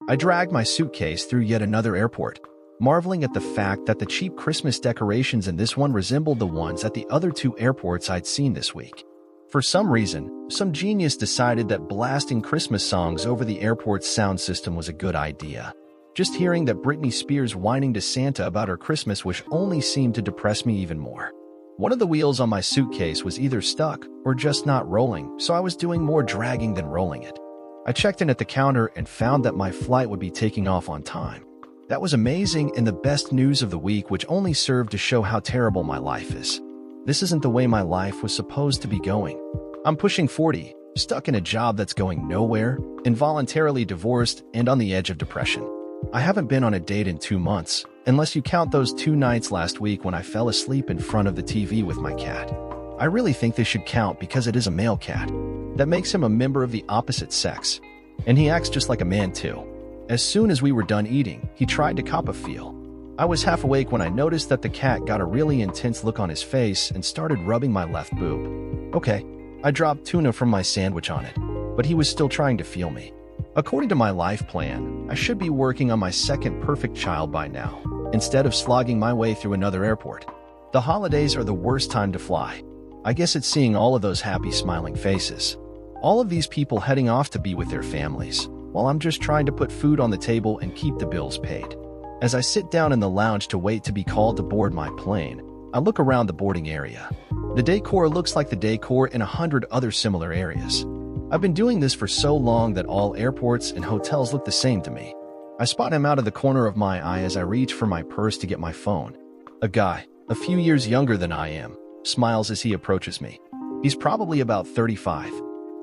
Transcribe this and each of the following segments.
I dragged my suitcase through yet another airport, marveling at the fact that the cheap Christmas decorations in this one resembled the ones at the other two airports I'd seen this week. For some reason, some genius decided that blasting Christmas songs over the airport's sound system was a good idea. Just hearing that Britney Spears whining to Santa about her Christmas wish only seemed to depress me even more. One of the wheels on my suitcase was either stuck or just not rolling, so I was doing more dragging than rolling it. I checked in at the counter and found that my flight would be taking off on time. That was amazing and the best news of the week, which only served to show how terrible my life is. This isn't the way my life was supposed to be going. I'm pushing 40, stuck in a job that's going nowhere, involuntarily divorced, and on the edge of depression. I haven't been on a date in 2 months, unless you count those 2 nights last week when I fell asleep in front of the TV with my cat. I really think they should count because it is a male cat. That makes him a member of the opposite sex. And he acts just like a man too. As soon as we were done eating, he tried to cop a feel. I was half awake when I noticed that the cat got a really intense look on his face and started rubbing my left boob. Okay, I dropped tuna from my sandwich on it, but he was still trying to feel me. According to my life plan, I should be working on my second perfect child by now, instead of slogging my way through another airport. The holidays are the worst time to fly. I guess it's seeing all of those happy, smiling faces. All of these people heading off to be with their families, while I'm just trying to put food on the table and keep the bills paid. As I sit down in the lounge to wait to be called to board my plane, I look around the boarding area. The decor looks like the decor in 100 other similar areas. I've been doing this for so long that all airports and hotels look the same to me. I spot him out of the corner of my eye as I reach for my purse to get my phone. A guy, a few years younger than I am, smiles as he approaches me. He's probably about 35.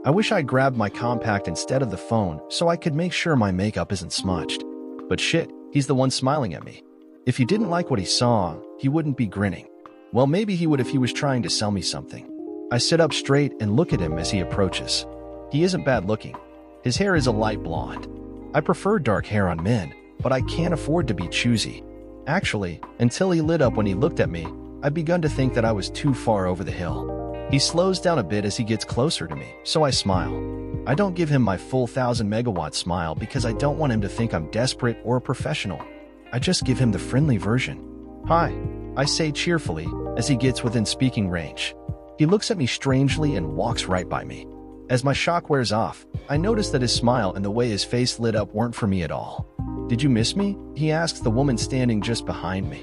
I wish I grabbed my compact instead of the phone so I could make sure my makeup isn't smudged. But shit, he's the one smiling at me. If he didn't like what he saw, he wouldn't be grinning. Well, maybe he would if he was trying to sell me something. I sit up straight and look at him as he approaches. He isn't bad looking. His hair is a light blonde. I prefer dark hair on men, but I can't afford to be choosy. Actually, until he lit up when he looked at me, I'd begun to think that I was too far over the hill. He slows down a bit as he gets closer to me, so I smile. I don't give him my full 1000-megawatt smile because I don't want him to think I'm desperate or a professional. I just give him the friendly version. Hi, I say cheerfully as he gets within speaking range. He looks at me strangely and walks right by me. As my shock wears off, I notice that his smile and the way his face lit up weren't for me at all. Did you miss me? He asks the woman standing just behind me.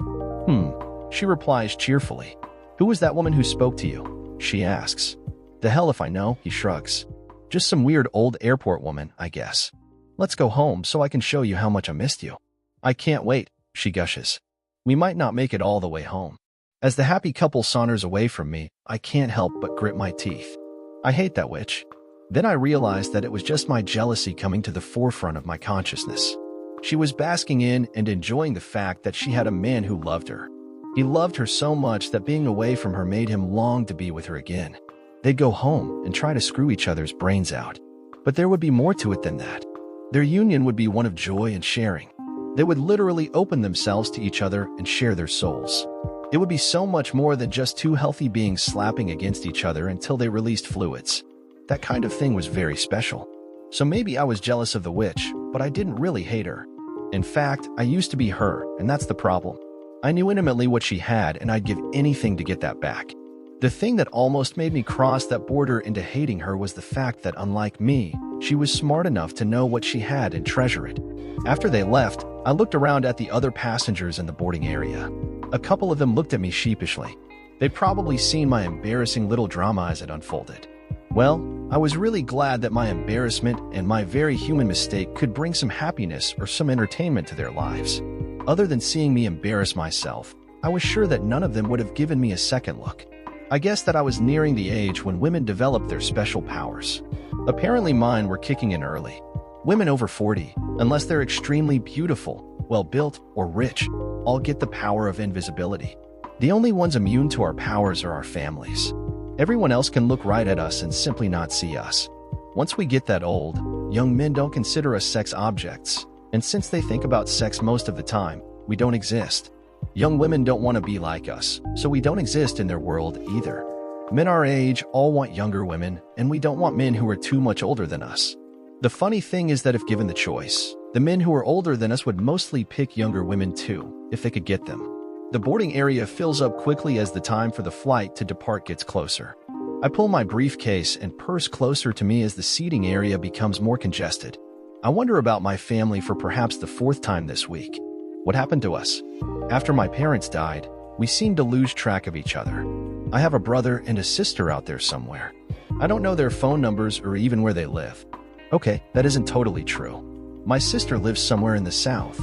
She replies cheerfully. Who was that woman who spoke to you? She asks. The hell if I know, he shrugs. Just some weird old airport woman, I guess. Let's go home so I can show you how much I missed you. I can't wait, she gushes. We might not make it all the way home. As the happy couple saunters away from me, I can't help but grit my teeth. I hate that witch. Then I realized that it was just my jealousy coming to the forefront of my consciousness. She was basking in and enjoying the fact that she had a man who loved her. He loved her so much that being away from her made him long to be with her again. They'd go home and try to screw each other's brains out. But there would be more to it than that. Their union would be one of joy and sharing. They would literally open themselves to each other and share their souls. It would be so much more than just two healthy beings slapping against each other until they released fluids. That kind of thing was very special. So maybe I was jealous of the witch, but I didn't really hate her. In fact, I used to be her, and that's the problem. I knew intimately what she had, and I'd give anything to get that back. The thing that almost made me cross that border into hating her was the fact that, unlike me, she was smart enough to know what she had and treasure it. After they left, I looked around at the other passengers in the boarding area. A couple of them looked at me sheepishly. They'd probably seen my embarrassing little drama as it unfolded. Well, I was really glad that my embarrassment and my very human mistake could bring some happiness or some entertainment to their lives. Other than seeing me embarrass myself, I was sure that none of them would have given me a second look. I guess that I was nearing the age when women develop their special powers. Apparently mine were kicking in early. Women over 40, unless they're extremely beautiful, well-built, or rich, all get the power of invisibility. The only ones immune to our powers are our families. Everyone else can look right at us and simply not see us. Once we get that old, young men don't consider us sex objects, and since they think about sex most of the time, we don't exist. Young women don't want to be like us, so we don't exist in their world either. Men our age all want younger women, and we don't want men who are too much older than us. The funny thing is that if given the choice, The men who are older than us would mostly pick younger women too, if they could get them. The boarding area fills up quickly as the time for the flight to depart gets closer. I pull my briefcase and purse closer to me as the seating area becomes more congested. I wonder about my family for perhaps the fourth time this week. What happened to us? After my parents died, we seemed to lose track of each other. I have a brother and a sister out there somewhere. I don't know their phone numbers or even where they live. Okay, that isn't totally true. My sister lives somewhere in the south,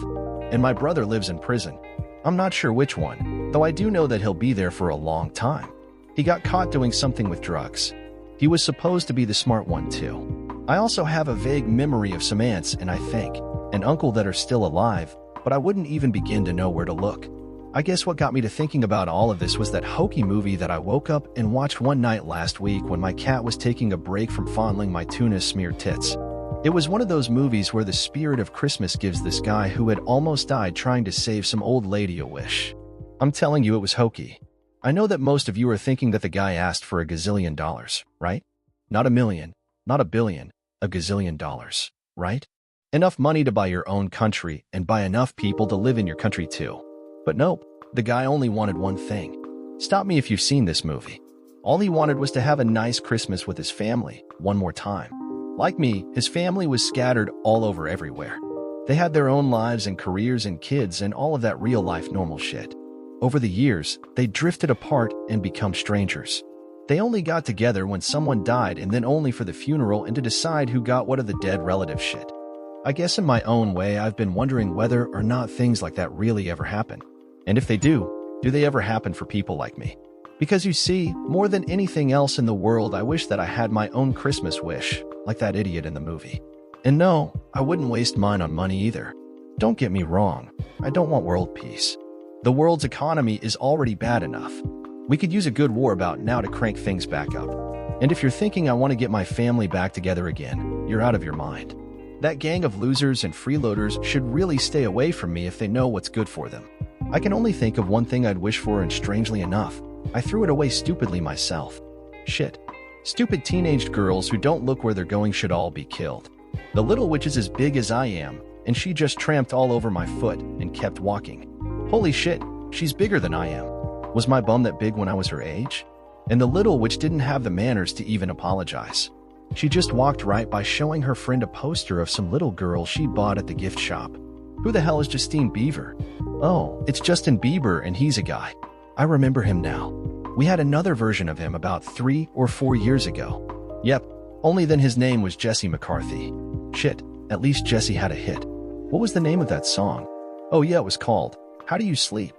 and my brother lives in prison. I'm not sure which one, though I do know that he'll be there for a long time. He got caught doing something with drugs. He was supposed to be the smart one too. I also have a vague memory of some aunts and I think an uncle that are still alive, but I wouldn't even begin to know where to look. I guess what got me to thinking about all of this was that hokey movie that I woke up and watched one night last week when my cat was taking a break from fondling my tuna-smeared tits. It was one of those movies where the spirit of Christmas gives this guy who had almost died trying to save some old lady a wish. I'm telling you, it was hokey. I know that most of you are thinking that the guy asked for $1 gazillion, right? Not a million, not a billion, $1 gazillion, right? Enough money to buy your own country and buy enough people to live in your country too. But nope, the guy only wanted one thing. Stop me if you've seen this movie. All he wanted was to have a nice Christmas with his family, one more time. Like me, his family was scattered all over everywhere. They had their own lives and careers and kids and all of that real-life normal shit. Over the years, they drifted apart and become strangers. They only got together when someone died and then only for the funeral and to decide who got what of the dead relative shit. I guess in my own way, I've been wondering whether or not things like that really ever happen. And if they do they ever happen for people like me? Because you see, more than anything else in the world, I wish that I had my own Christmas wish, like that idiot in the movie. And no, I wouldn't waste mine on money either. Don't get me wrong, I don't want world peace. The world's economy is already bad enough. We could use a good war about now to crank things back up. And if you're thinking I want to get my family back together again, you're out of your mind. That gang of losers and freeloaders should really stay away from me if they know what's good for them. I can only think of one thing I'd wish for, and strangely enough, I threw it away stupidly myself. Shit. Stupid teenaged girls who don't look where they're going should all be killed. The little witch is as big as I am, and she just tramped all over my foot and kept walking. Holy shit, she's bigger than I am. Was my bum that big when I was her age? And the little witch didn't have the manners to even apologize. She just walked right by showing her friend a poster of some little girl she bought at the gift shop. Who the hell is Justine Bieber? Oh, it's Justin Bieber and he's a guy. I remember him now. We had another version of him about 3 or 4 years ago. Yep, only then his name was Jesse McCarthy. Shit, at least Jesse had a hit. What was the name of that song? Oh yeah, it was called How Do You Sleep?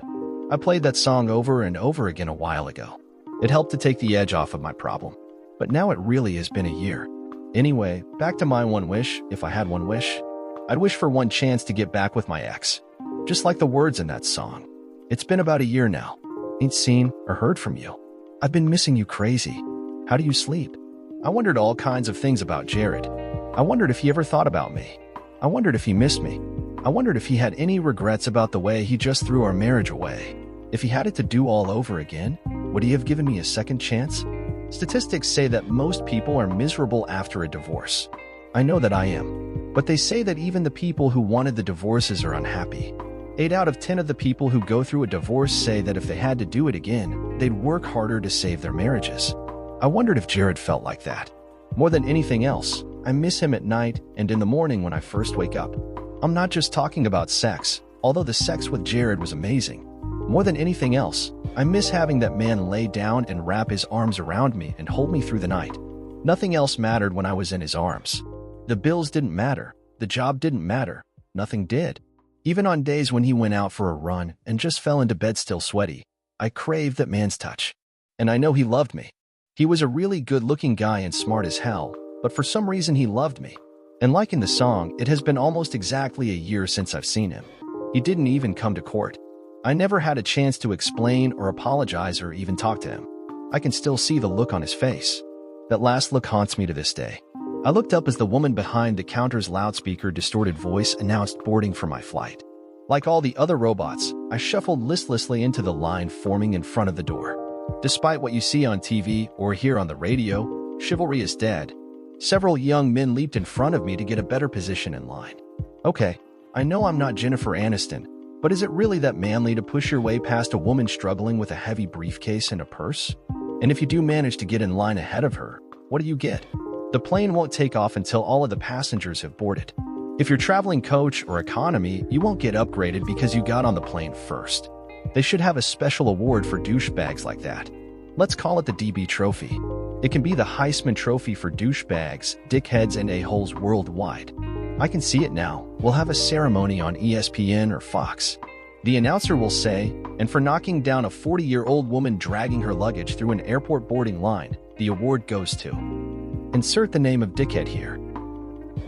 I played that song over and over again a while ago. It helped to take the edge off of my problem. But now it really has been a year. Anyway, back to my one wish, if I had one wish. I'd wish for one chance to get back with my ex. Just like the words in that song. It's been about a year now. Ain't seen or heard from you. I've been missing you crazy. How do you sleep? I wondered all kinds of things about Jared. I wondered if he ever thought about me. I wondered if he missed me. I wondered if he had any regrets about the way he just threw our marriage away. If he had it to do all over again, would he have given me a second chance? Statistics say that most people are miserable after a divorce. I know that I am. But they say that even the people who wanted the divorces are unhappy. 8 out of 10 of the people who go through a divorce say that if they had to do it again, they'd work harder to save their marriages. I wondered if Jared felt like that. More than anything else, I miss him at night and in the morning when I first wake up. I'm not just talking about sex, although the sex with Jared was amazing. More than anything else, I miss having that man lay down and wrap his arms around me and hold me through the night. Nothing else mattered when I was in his arms. The bills didn't matter. The job didn't matter. Nothing did. Even on days when he went out for a run and just fell into bed still sweaty, I craved that man's touch. And I know he loved me. He was a really good-looking guy and smart as hell, but for some reason he loved me. And like in the song, it has been almost exactly a year since I've seen him. He didn't even come to court. I never had a chance to explain or apologize or even talk to him. I can still see the look on his face. That last look haunts me to this day. I looked up as the woman behind the counter's loudspeaker distorted voice announced boarding for my flight. Like all the other robots, I shuffled listlessly into the line forming in front of the door. Despite what you see on TV or hear on the radio, chivalry is dead. Several young men leaped in front of me to get a better position in line. Okay, I know I'm not Jennifer Aniston, but is it really that manly to push your way past a woman struggling with a heavy briefcase and a purse? And if you do manage to get in line ahead of her, what do you get? The plane won't take off until all of the passengers have boarded. If you're traveling coach or economy, you won't get upgraded because you got on the plane first. They should have a special award for douchebags like that. Let's call it the DB Trophy. It can be the Heisman Trophy for douchebags, dickheads, and a-holes worldwide. I can see it now. We'll have a ceremony on ESPN or Fox. The announcer will say, and for knocking down a 40-year-old woman dragging her luggage through an airport boarding line, the award goes to. Insert the name of dickhead here.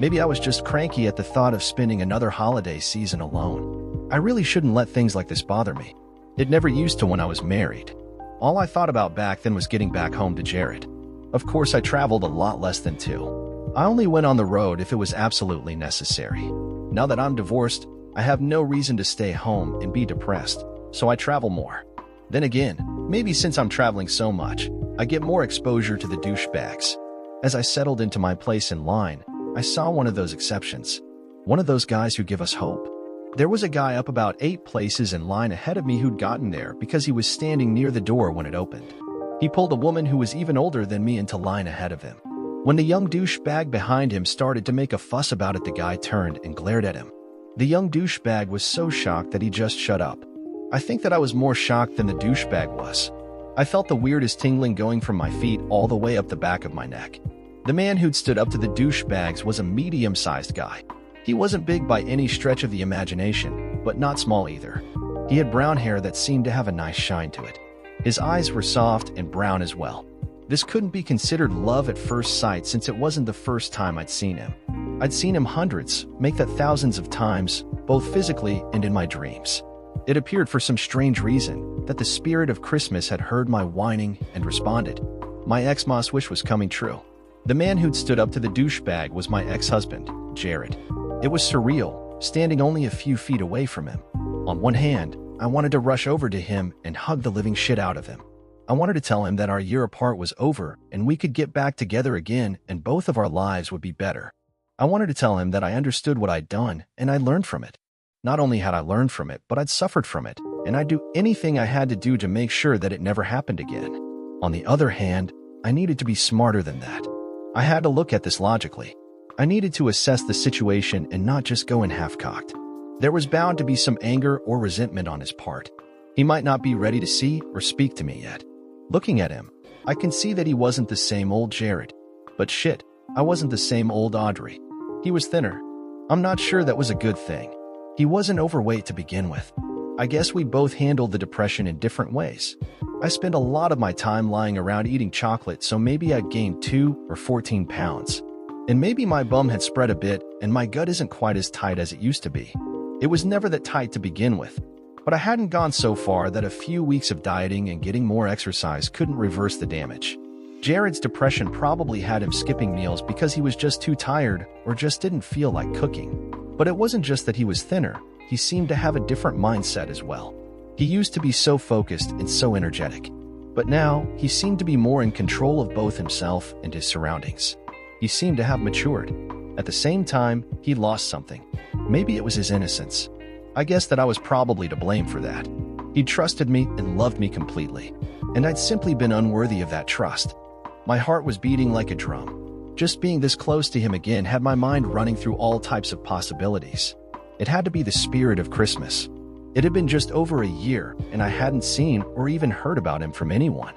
Maybe I was just cranky at the thought of spending another holiday season alone. I really shouldn't let things like this bother me. It never used to when I was married. All I thought about back then was getting back home to Jared. Of course, I traveled a lot less than 2. I only went on the road if it was absolutely necessary. Now that I'm divorced, I have no reason to stay home and be depressed, so I travel more. Then again, maybe since I'm traveling so much, I get more exposure to the douchebags. As I settled into my place in line, I saw one of those exceptions. One of those guys who give us hope. There was a guy up about 8 places in line ahead of me who'd gotten there because he was standing near the door when it opened. He pulled a woman who was even older than me into line ahead of him. When the young douchebag behind him started to make a fuss about it, the guy turned and glared at him. The young douchebag was so shocked that he just shut up. I think that I was more shocked than the douchebag was. I felt the weirdest tingling going from my feet all the way up the back of my neck. The man who'd stood up to the douchebags was a medium-sized guy. He wasn't big by any stretch of the imagination, but not small either. He had brown hair that seemed to have a nice shine to it. His eyes were soft and brown as well. This couldn't be considered love at first sight since it wasn't the first time I'd seen him. I'd seen him hundreds, make that thousands of times, both physically and in my dreams. It appeared for some strange reason that the spirit of Christmas had heard my whining and responded. My Xmas wish was coming true. The man who'd stood up to the douchebag was my ex-husband, Jared. It was surreal, standing only a few feet away from him. On one hand, I wanted to rush over to him and hug the living shit out of him. I wanted to tell him that our year apart was over and we could get back together again and both of our lives would be better. I wanted to tell him that I understood what I'd done and I learned from it. Not only had I learned from it, but I'd suffered from it, and I'd do anything I had to do to make sure that it never happened again. On the other hand, I needed to be smarter than that. I had to look at this logically. I needed to assess the situation and not just go in half-cocked. There was bound to be some anger or resentment on his part. He might not be ready to see or speak to me yet. Looking at him, I can see that he wasn't the same old Jared. But shit, I wasn't the same old Audrey. He was thinner. I'm not sure that was a good thing. He wasn't overweight to begin with. I guess we both handled the depression in different ways. I spent a lot of my time lying around eating chocolate, so maybe I gained 2 or 14 pounds. And maybe my bum had spread a bit and my gut isn't quite as tight as it used to be. It was never that tight to begin with. But I hadn't gone so far that a few weeks of dieting and getting more exercise couldn't reverse the damage. Jared's depression probably had him skipping meals because he was just too tired or just didn't feel like cooking. But it wasn't just that he was thinner, he seemed to have a different mindset as well. He used to be so focused and so energetic. But now, he seemed to be more in control of both himself and his surroundings. He seemed to have matured. At the same time, he lost something. Maybe it was his innocence. I guess that I was probably to blame for that. He trusted me and loved me completely, and I'd simply been unworthy of that trust. My heart was beating like a drum. Just being this close to him again had my mind running through all types of possibilities. It had to be the spirit of Christmas. It had been just over a year, and I hadn't seen or even heard about him from anyone.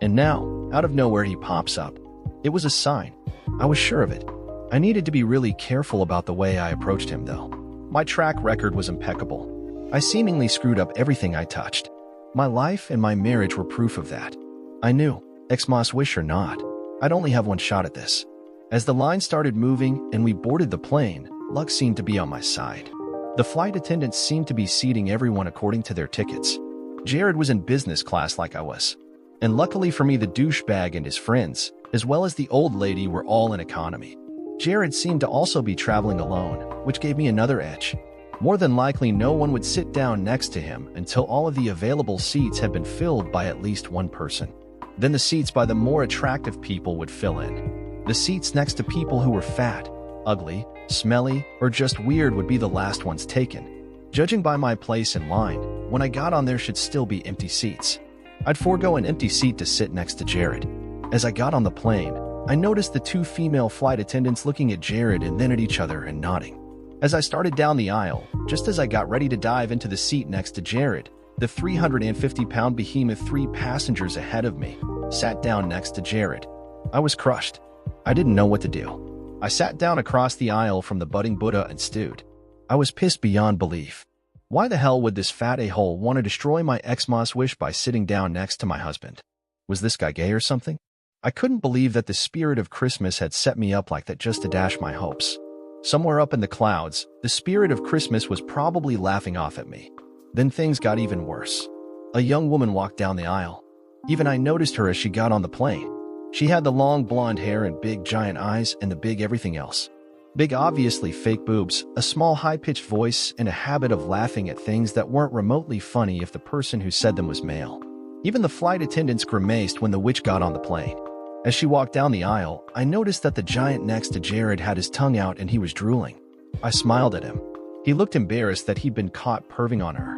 And now, out of nowhere, he pops up. It was a sign. I was sure of it. I needed to be really careful about the way I approached him, though. My track record was impeccable. I seemingly screwed up everything I touched. My life and my marriage were proof of that. I knew, Xmas wish or not, I'd only have one shot at this. As the line started moving and we boarded the plane, luck seemed to be on my side. The flight attendants seemed to be seating everyone according to their tickets. Jared was in business class like I was. And luckily for me, the douchebag and his friends, as well as the old lady, were all in economy. Jared seemed to also be traveling alone, which gave me another edge. More than likely, no one would sit down next to him until all of the available seats had been filled by at least one person. Then the seats by the more attractive people would fill in. The seats next to people who were fat, ugly, smelly, or just weird would be the last ones taken. Judging by my place in line, when I got on there should still be empty seats. I'd forego an empty seat to sit next to Jared. As I got on the plane, I noticed the two female flight attendants looking at Jared and then at each other and nodding. As I started down the aisle, just as I got ready to dive into the seat next to Jared, the 350-pound behemoth 3 passengers ahead of me sat down next to Jared. I was crushed. I didn't know what to do. I sat down across the aisle from the budding Buddha and stewed. I was pissed beyond belief. Why the hell would this fat a-hole want to destroy my Xmas wish by sitting down next to my husband? Was this guy gay or something? I couldn't believe that the spirit of Christmas had set me up like that just to dash my hopes. Somewhere up in the clouds, the spirit of Christmas was probably laughing off at me. Then things got even worse. A young woman walked down the aisle. Even I noticed her as she got on the plane. She had the long blonde hair and big giant eyes and the big everything else. Big obviously fake boobs, a small high-pitched voice, and a habit of laughing at things that weren't remotely funny if the person who said them was male. Even the flight attendants grimaced when the witch got on the plane. As she walked down the aisle, I noticed that the giant next to Jared had his tongue out and he was drooling. I smiled at him. He looked embarrassed that he'd been caught perving on her.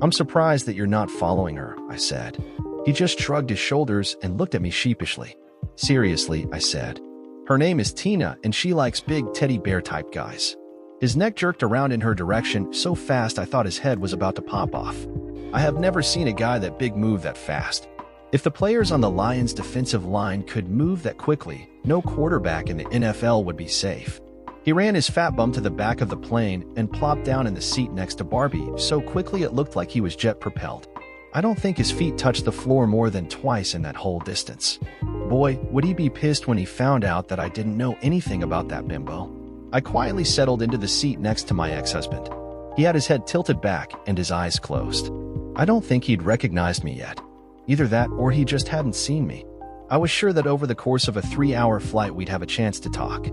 "I'm surprised that you're not following her," I said. He just shrugged his shoulders and looked at me sheepishly. "Seriously," I said. "Her name is Tina and she likes big teddy bear type guys." His neck jerked around in her direction so fast I thought his head was about to pop off. I have never seen a guy that big move that fast. If the players on the Lions' defensive line could move that quickly, no quarterback in the NFL would be safe. He ran his fat bum to the back of the plane and plopped down in the seat next to Barbie so quickly it looked like he was jet-propelled. I don't think his feet touched the floor more than twice in that whole distance. Boy, would he be pissed when he found out that I didn't know anything about that bimbo. I quietly settled into the seat next to my ex-husband. He had his head tilted back and his eyes closed. I don't think he'd recognized me yet. Either that or he just hadn't seen me. I was sure that over the course of a 3-hour flight we'd have a chance to talk.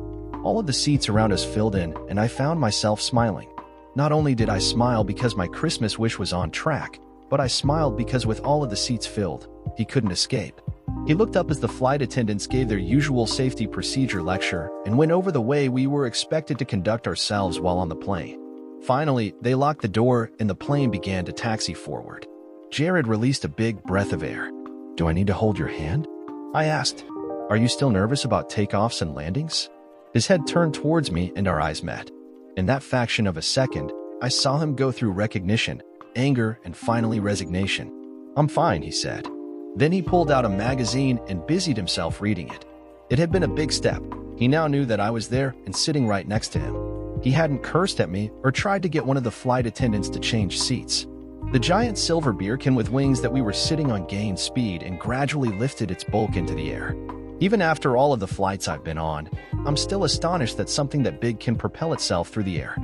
All of the seats around us filled in, and I found myself smiling. Not only did I smile because my Christmas wish was on track, but I smiled because with all of the seats filled, he couldn't escape. He looked up as the flight attendants gave their usual safety procedure lecture and went over the way we were expected to conduct ourselves while on the plane. Finally, they locked the door and the plane began to taxi forward. Jared released a big breath of air. "Do I need to hold your hand?" I asked. "Are you still nervous about takeoffs and landings?" His head turned towards me and our eyes met. In that fraction of a second, I saw him go through recognition, anger, and finally resignation. "I'm fine," he said. Then he pulled out a magazine and busied himself reading it. It had been a big step. He now knew that I was there and sitting right next to him. He hadn't cursed at me or tried to get one of the flight attendants to change seats. The giant silver beer can with wings that we were sitting on gained speed and gradually lifted its bulk into the air. Even after all of the flights I've been on, I'm still astonished that something that big can propel itself through the air.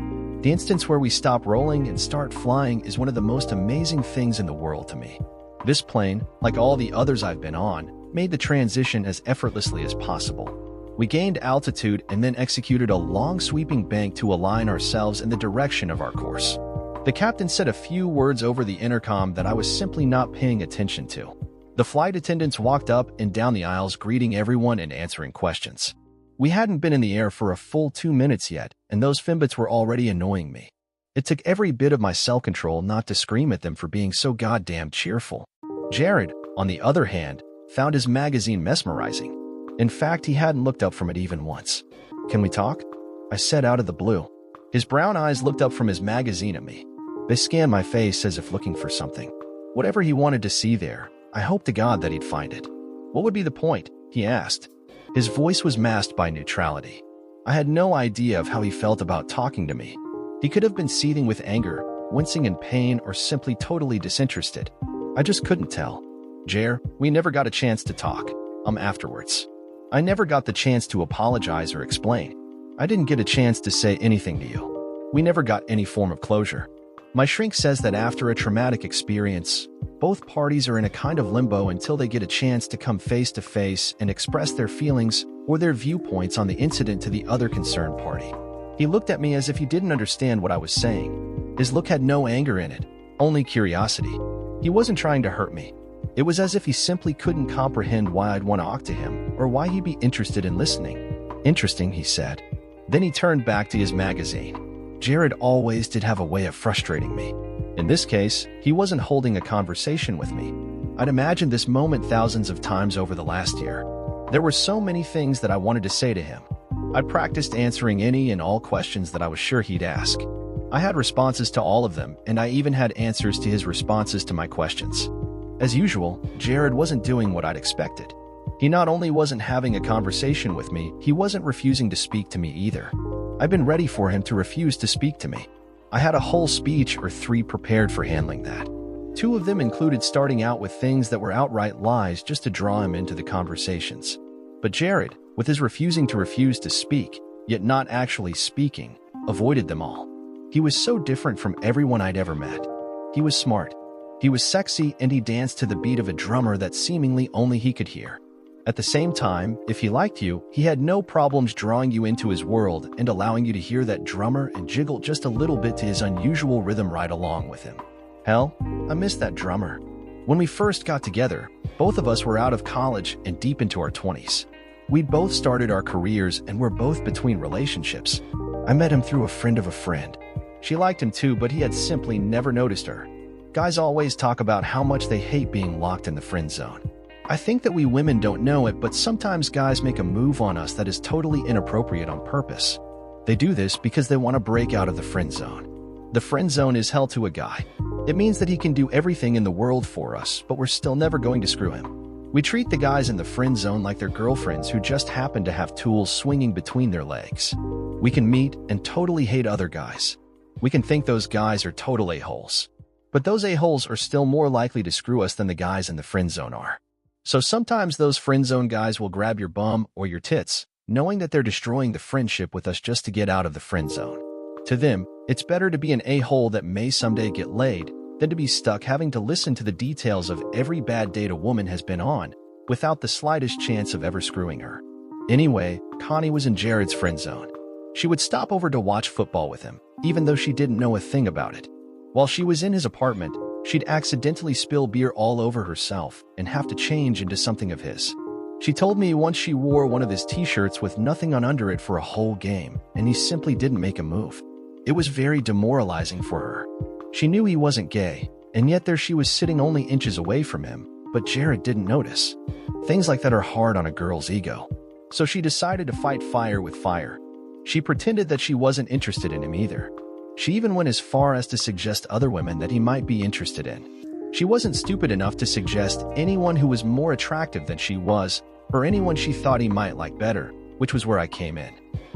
The instance where we stop rolling and start flying is one of the most amazing things in the world to me. This plane, like all the others I've been on, made the transition as effortlessly as possible. We gained altitude and then executed a long sweeping bank to align ourselves in the direction of our course. The captain said a few words over the intercom that I was simply not paying attention to. The flight attendants walked up and down the aisles greeting everyone and answering questions. We hadn't been in the air for a full 2 minutes yet, and those Fimbits were already annoying me. It took every bit of my self-control not to scream at them for being so goddamn cheerful. Jared, on the other hand, found his magazine mesmerizing. In fact, he hadn't looked up from it even once. "Can we talk?" I said out of the blue. His brown eyes looked up from his magazine at me. They scanned my face as if looking for something. Whatever he wanted to see there, I hoped to God that he'd find it. "What would be the point?" he asked. His voice was masked by neutrality. I had no idea of how he felt about talking to me. He could have been seething with anger, wincing in pain, or simply totally disinterested. I just couldn't tell. "Jer, we never got a chance to talk. Afterwards. I never got the chance to apologize or explain. I didn't get a chance to say anything to you. We never got any form of closure. My shrink says that after a traumatic experience, both parties are in a kind of limbo until they get a chance to come face to face and express their feelings or their viewpoints on the incident to the other concerned party." He looked at me as if he didn't understand what I was saying. His look had no anger in it, only curiosity. He wasn't trying to hurt me. It was as if he simply couldn't comprehend why I'd want to talk to him or why he'd be interested in listening. "Interesting," he said. Then he turned back to his magazine. Jared always did have a way of frustrating me. In this case, he wasn't holding a conversation with me. I'd imagined this moment thousands of times over the last year. There were so many things that I wanted to say to him. I practiced answering any and all questions that I was sure he'd ask. I had responses to all of them, and I even had answers to his responses to my questions. As usual, Jared wasn't doing what I'd expected. He not only wasn't having a conversation with me, he wasn't refusing to speak to me either. I'd been ready for him to refuse to speak to me. I had a whole speech or 3 prepared for handling that. 2 of them included starting out with things that were outright lies just to draw him into the conversations. But Jared, with his refusing to speak, yet not actually speaking, avoided them all. He was so different from everyone I'd ever met. He was smart. He was sexy, and he danced to the beat of a drummer that seemingly only he could hear. At the same time, if he liked you, he had no problems drawing you into his world and allowing you to hear that drummer and jiggle just a little bit to his unusual rhythm right along with him. Hell, I missed that drummer. When we first got together, both of us were out of college and deep into our 20s. We'd both started our careers and were both between relationships. I met him through a friend of a friend. She liked him too, but he had simply never noticed her. Guys always talk about how much they hate being locked in the friend zone. I think that we women don't know it, but sometimes guys make a move on us that is totally inappropriate on purpose. They do this because they want to break out of the friend zone. The friend zone is hell to a guy. It means that he can do everything in the world for us, but we're still never going to screw him. We treat the guys in the friend zone like they're girlfriends who just happen to have tools swinging between their legs. We can meet and totally hate other guys. We can think those guys are total a-holes. But those a-holes are still more likely to screw us than the guys in the friend zone are. So sometimes those friend zone guys will grab your bum or your tits, knowing that they're destroying the friendship with us just to get out of the friend zone. To them, it's better to be an a-hole that may someday get laid than to be stuck having to listen to the details of every bad date a woman has been on without the slightest chance of ever screwing her. Anyway, Connie was in Jared's friend zone. She would stop over to watch football with him, even though she didn't know a thing about it. While she was in his apartment, she'd accidentally spill beer all over herself and have to change into something of his. She told me once she wore one of his t-shirts with nothing on under it for a whole game, and he simply didn't make a move. It was very demoralizing for her. She knew he wasn't gay, and yet there she was sitting only inches away from him, but Jared didn't notice. Things like that are hard on a girl's ego. So she decided to fight fire with fire. She pretended that she wasn't interested in him either. She even went as far as to suggest other women that he might be interested in. She wasn't stupid enough to suggest anyone who was more attractive than she was, or anyone she thought he might like better, which was where I came in.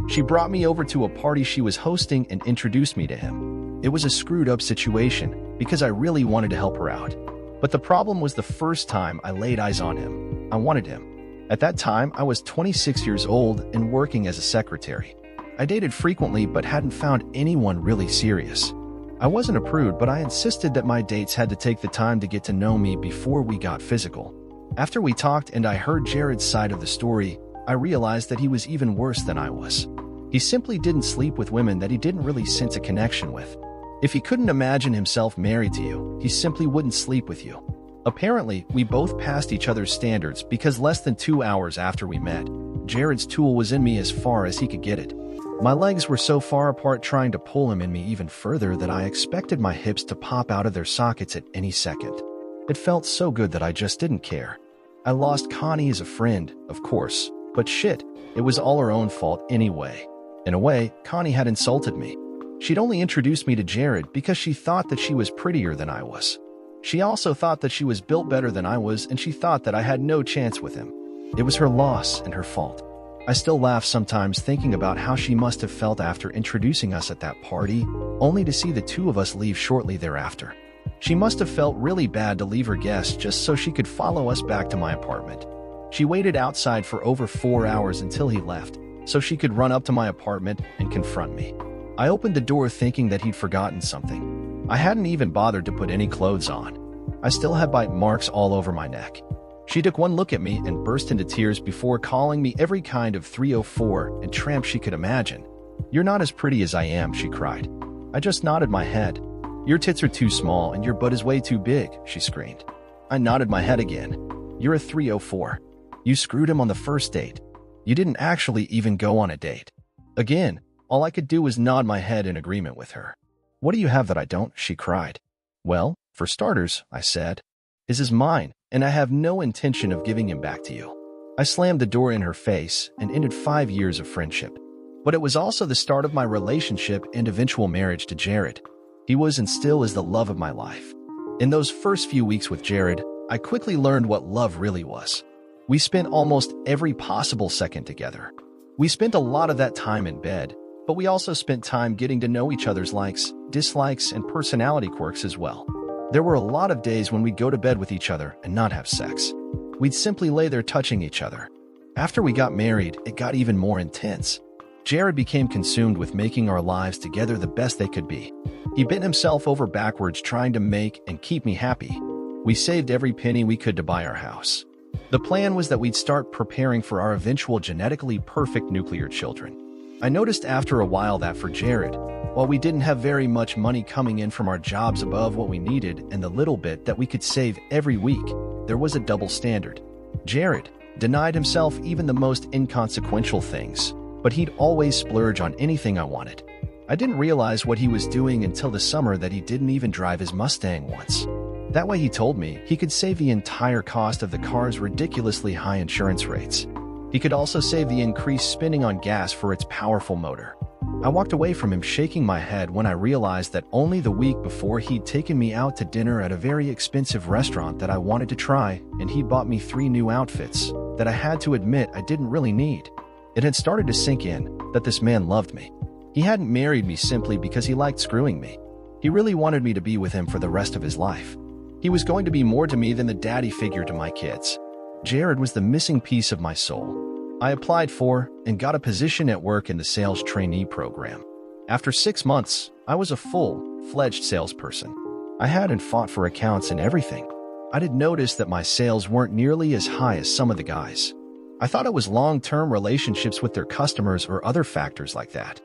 She brought me over to a party she was hosting and introduced me to him. It was a screwed up situation, because I really wanted to help her out. But the problem was the first time I laid eyes on him, I wanted him. At that time, I was 26 years old and working as a secretary. I dated frequently but hadn't found anyone really serious. I wasn't a prude, but I insisted that my dates had to take the time to get to know me before we got physical. After we talked and I heard Jared's side of the story, I realized that he was even worse than I was. He simply didn't sleep with women that he didn't really sense a connection with. If he couldn't imagine himself married to you, he simply wouldn't sleep with you. Apparently, we both passed each other's standards because less than 2 hours after we met, Jared's tool was in me as far as he could get it. My legs were so far apart trying to pull him in me even further that I expected my hips to pop out of their sockets at any second. It felt so good that I just didn't care. I lost Connie as a friend, of course, but shit, it was all her own fault anyway. In a way, Connie had insulted me. She'd only introduced me to Jared because she thought that she was prettier than I was. She also thought that she was built better than I was, and she thought that I had no chance with him. It was her loss and her fault. I still laugh sometimes thinking about how she must have felt after introducing us at that party, only to see the two of us leave shortly thereafter. She must have felt really bad to leave her guests just so she could follow us back to my apartment. She waited outside for over 4 hours until he left, so she could run up to my apartment and confront me. I opened the door thinking that he'd forgotten something. I hadn't even bothered to put any clothes on. I still had bite marks all over my neck. She took one look at me and burst into tears before calling me every kind of 304 and tramp she could imagine. "You're not as pretty as I am," she cried. I just nodded my head. "Your tits are too small and your butt is way too big," she screamed. I nodded my head again. "You're a 304. You screwed him on the first date. You didn't actually even go on a date." Again, all I could do was nod my head in agreement with her. "What do you have that I don't?" she cried. "Well, for starters," I said, "this is mine, and I have no intention of giving him back to you." I slammed the door in her face and ended 5 years of friendship. But it was also the start of my relationship and eventual marriage to Jared. He was and still is the love of my life. In those first few weeks with Jared, I quickly learned what love really was. We spent almost every possible second together. We spent a lot of that time in bed, but we also spent time getting to know each other's likes, dislikes, and personality quirks as well. There were a lot of days when we'd go to bed with each other and not have sex. We'd simply lay there touching each other. After we got married, it got even more intense. Jared became consumed with making our lives together the best they could be. He bent himself over backwards trying to make and keep me happy. We saved every penny we could to buy our house. The plan was that we'd start preparing for our eventual genetically perfect nuclear children. I noticed after a while that for Jared, while we didn't have very much money coming in from our jobs above what we needed and the little bit that we could save every week, there was a double standard. Jared denied himself even the most inconsequential things, but he'd always splurge on anything I wanted. I didn't realize what he was doing until the summer that he didn't even drive his Mustang once. That way, he told me, he could save the entire cost of the car's ridiculously high insurance rates. He could also save the increased spending on gas for its powerful motor. I walked away from him shaking my head when I realized that only the week before he'd taken me out to dinner at a very expensive restaurant that I wanted to try, and he'd bought me 3 new outfits that I had to admit I didn't really need. It had started to sink in that this man loved me. He hadn't married me simply because he liked screwing me. He really wanted me to be with him for the rest of his life. He was going to be more to me than the daddy figure to my kids. Jared was the missing piece of my soul. I applied for and got a position at work in the sales trainee program. After 6 months, I was a full-fledged salesperson. I had and fought for accounts and everything. I did notice that my sales weren't nearly as high as some of the guys. I thought it was long-term relationships with their customers or other factors like that.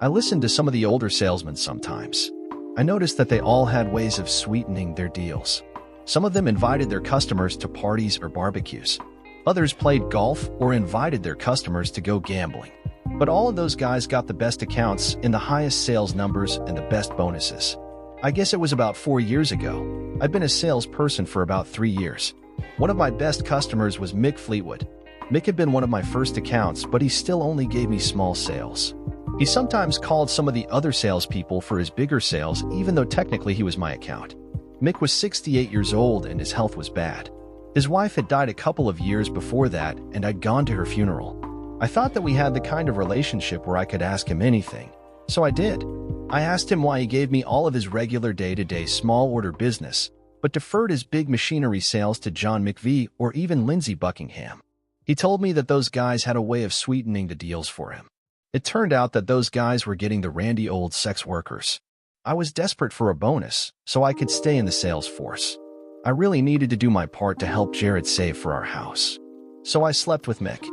I listened to some of the older salesmen sometimes. I noticed that they all had ways of sweetening their deals. Some of them invited their customers to parties or barbecues. Others played golf or invited their customers to go gambling. But all of those guys got the best accounts and the highest sales numbers and the best bonuses. I guess it was about 4 years ago. I'd been a salesperson for about 3 years. One of my best customers was Mick Fleetwood. Mick had been one of my first accounts, but he still only gave me small sales. He sometimes called some of the other salespeople for his bigger sales, even though technically he was my account. Mick was 68 years old and his health was bad. His wife had died a couple of years before that, and I'd gone to her funeral. I thought that we had the kind of relationship where I could ask him anything, so I did. I asked him why he gave me all of his regular day-to-day small-order business, but deferred his big machinery sales to John McVie or even Lindsey Buckingham. He told me that those guys had a way of sweetening the deals for him. It turned out that those guys were getting the randy old sex workers. I was desperate for a bonus, so I could stay in the sales force. I really needed to do my part to help Jared save for our house. So I slept with Mick.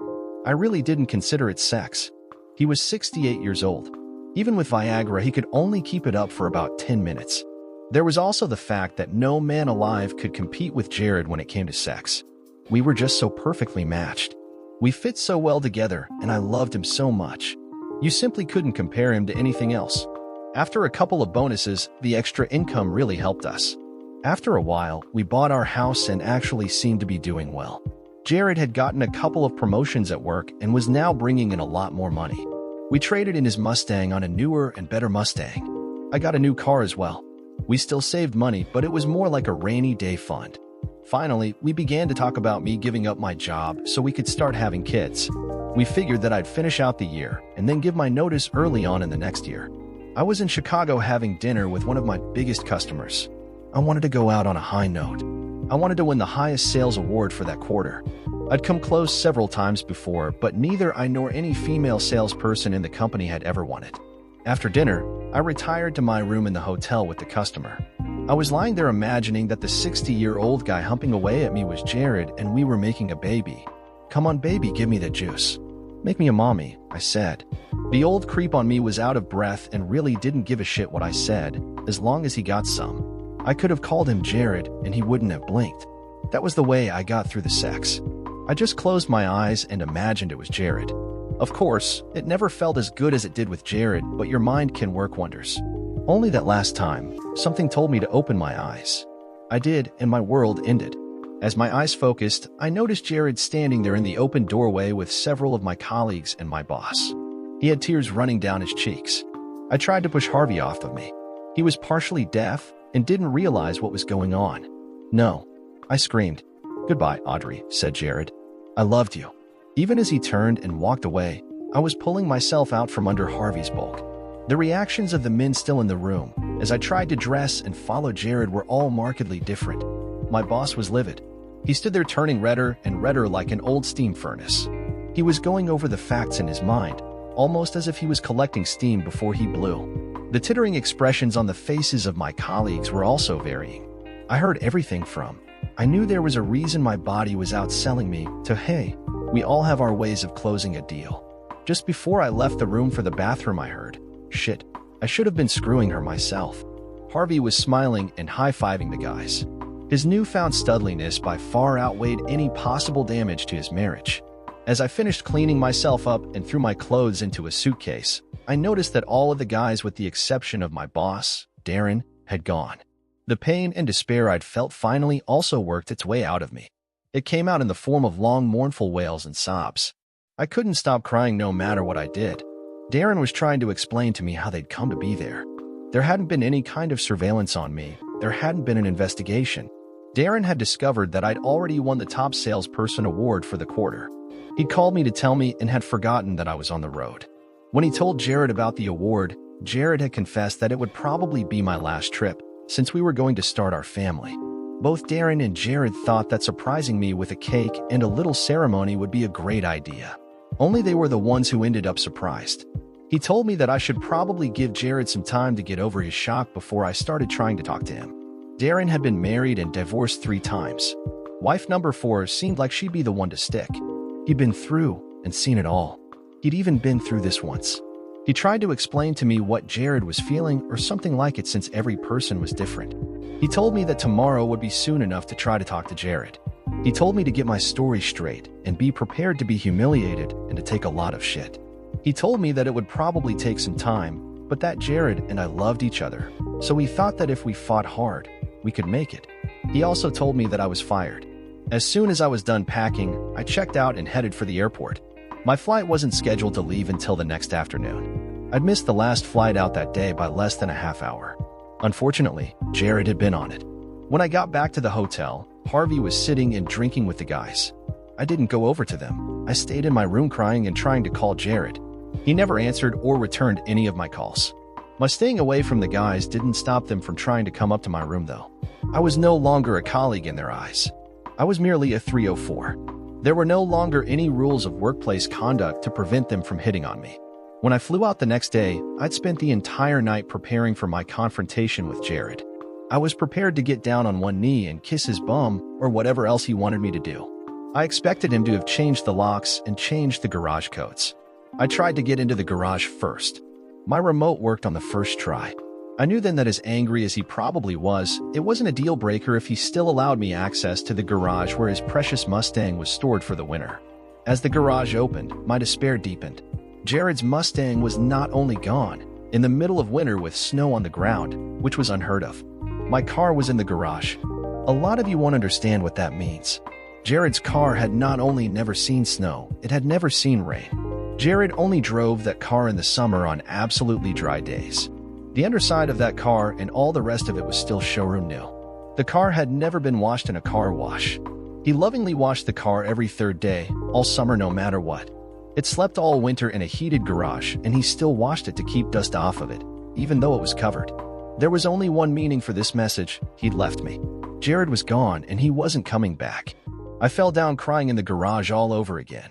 I really didn't consider it sex. He was 68 years old. Even with Viagra, he could only keep it up for about 10 minutes. There was also the fact that no man alive could compete with Jared when it came to sex. We were just so perfectly matched. We fit so well together, and I loved him so much. You simply couldn't compare him to anything else. After a couple of bonuses, the extra income really helped us. After a while, we bought our house and actually seemed to be doing well. Jared had gotten a couple of promotions at work and was now bringing in a lot more money. We traded in his Mustang on a newer and better Mustang. I got a new car as well. We still saved money, but it was more like a rainy day fund. Finally, we began to talk about me giving up my job so we could start having kids. We figured that I'd finish out the year and then give my notice early on in the next year. I was in Chicago having dinner with one of my biggest customers. I wanted to go out on a high note. I wanted to win the highest sales award for that quarter. I'd come close several times before, but neither I nor any female salesperson in the company had ever won it. After dinner, I retired to my room in the hotel with the customer. I was lying there imagining that the 60-year-old guy humping away at me was Jared and we were making a baby. "Come on, baby, give me the juice. Make me a mommy," I said. The old creep on me was out of breath and really didn't give a shit what I said, as long as he got some. I could have called him Jared and he wouldn't have blinked. That was the way I got through the sex. I just closed my eyes and imagined it was Jared. Of course, it never felt as good as it did with Jared, but your mind can work wonders. Only that last time, something told me to open my eyes. I did, and my world ended. As my eyes focused, I noticed Jared standing there in the open doorway with several of my colleagues and my boss. He had tears running down his cheeks. I tried to push Harvey off of me. He was partially deaf and didn't realize what was going on. "No," I screamed. "Goodbye, Audrey," said Jared. "I loved you." Even as he turned and walked away, I was pulling myself out from under Harvey's bulk. The reactions of the men still in the room, as I tried to dress and follow Jared, were all markedly different. My boss was livid. He stood there turning redder and redder like an old steam furnace. He was going over the facts in his mind, almost as if he was collecting steam before he blew. The tittering expressions on the faces of my colleagues were also varying. I heard everything from, "I knew there was a reason my body was outselling me," to, "Hey, we all have our ways of closing a deal." Just before I left the room for the bathroom, I heard, "Shit, I should have been screwing her myself." Harvey was smiling and high-fiving the guys. His newfound studliness by far outweighed any possible damage to his marriage. As I finished cleaning myself up and threw my clothes into a suitcase, I noticed that all of the guys, with the exception of my boss, Darren, had gone. The pain and despair I'd felt finally also worked its way out of me. It came out in the form of long, mournful wails and sobs. I couldn't stop crying no matter what I did. Darren was trying to explain to me how they'd come to be there. There hadn't been any kind of surveillance on me. There hadn't been an investigation. Darren had discovered that I'd already won the top salesperson award for the quarter. He'd called me to tell me and had forgotten that I was on the road. When he told Jared about the award, Jared had confessed that it would probably be my last trip, since we were going to start our family. Both Darren and Jared thought that surprising me with a cake and a little ceremony would be a great idea. Only they were the ones who ended up surprised. He told me that I should probably give Jared some time to get over his shock before I started trying to talk to him. Darren had been married and divorced 3 times. Wife number 4 seemed like she'd be the one to stick. He'd been through and seen it all. He'd even been through this once. He tried to explain to me what Jared was feeling or something like it, since every person was different. He told me that tomorrow would be soon enough to try to talk to Jared. He told me to get my story straight and be prepared to be humiliated and to take a lot of shit. He told me that it would probably take some time, but that Jared and I loved each other, so he thought that if we fought hard, we could make it. He also told me that I was fired. As soon as I was done packing, I checked out and headed for the airport. My flight wasn't scheduled to leave until the next afternoon. I'd missed the last flight out that day by less than a half hour. Unfortunately, Jared had been on it. When I got back to the hotel, Harvey was sitting and drinking with the guys. I didn't go over to them. I stayed in my room crying and trying to call Jared. He never answered or returned any of my calls. My staying away from the guys didn't stop them from trying to come up to my room, though. I was no longer a colleague in their eyes. I was merely a 304. There were no longer any rules of workplace conduct to prevent them from hitting on me. When I flew out the next day, I'd spent the entire night preparing for my confrontation with Jared. I was prepared to get down on one knee and kiss his bum or whatever else he wanted me to do. I expected him to have changed the locks and changed the garage codes. I tried to get into the garage first. My remote worked on the first try. I knew then that, as angry as he probably was, it wasn't a deal breaker if he still allowed me access to the garage where his precious Mustang was stored for the winter. As the garage opened, my despair deepened. Jared's Mustang was not only gone, in the middle of winter with snow on the ground, which was unheard of. My car was in the garage. A lot of you won't understand what that means. Jared's car had not only never seen snow, it had never seen rain. Jared only drove that car in the summer on absolutely dry days. The underside of that car and all the rest of it was still showroom new. The car had never been washed in a car wash. He lovingly washed the car every 3rd day, all summer no matter what. It slept all winter in a heated garage, and he still washed it to keep dust off of it, even though it was covered. There was only one meaning for this message: he'd left me. Jared was gone, and he wasn't coming back. I fell down crying in the garage all over again.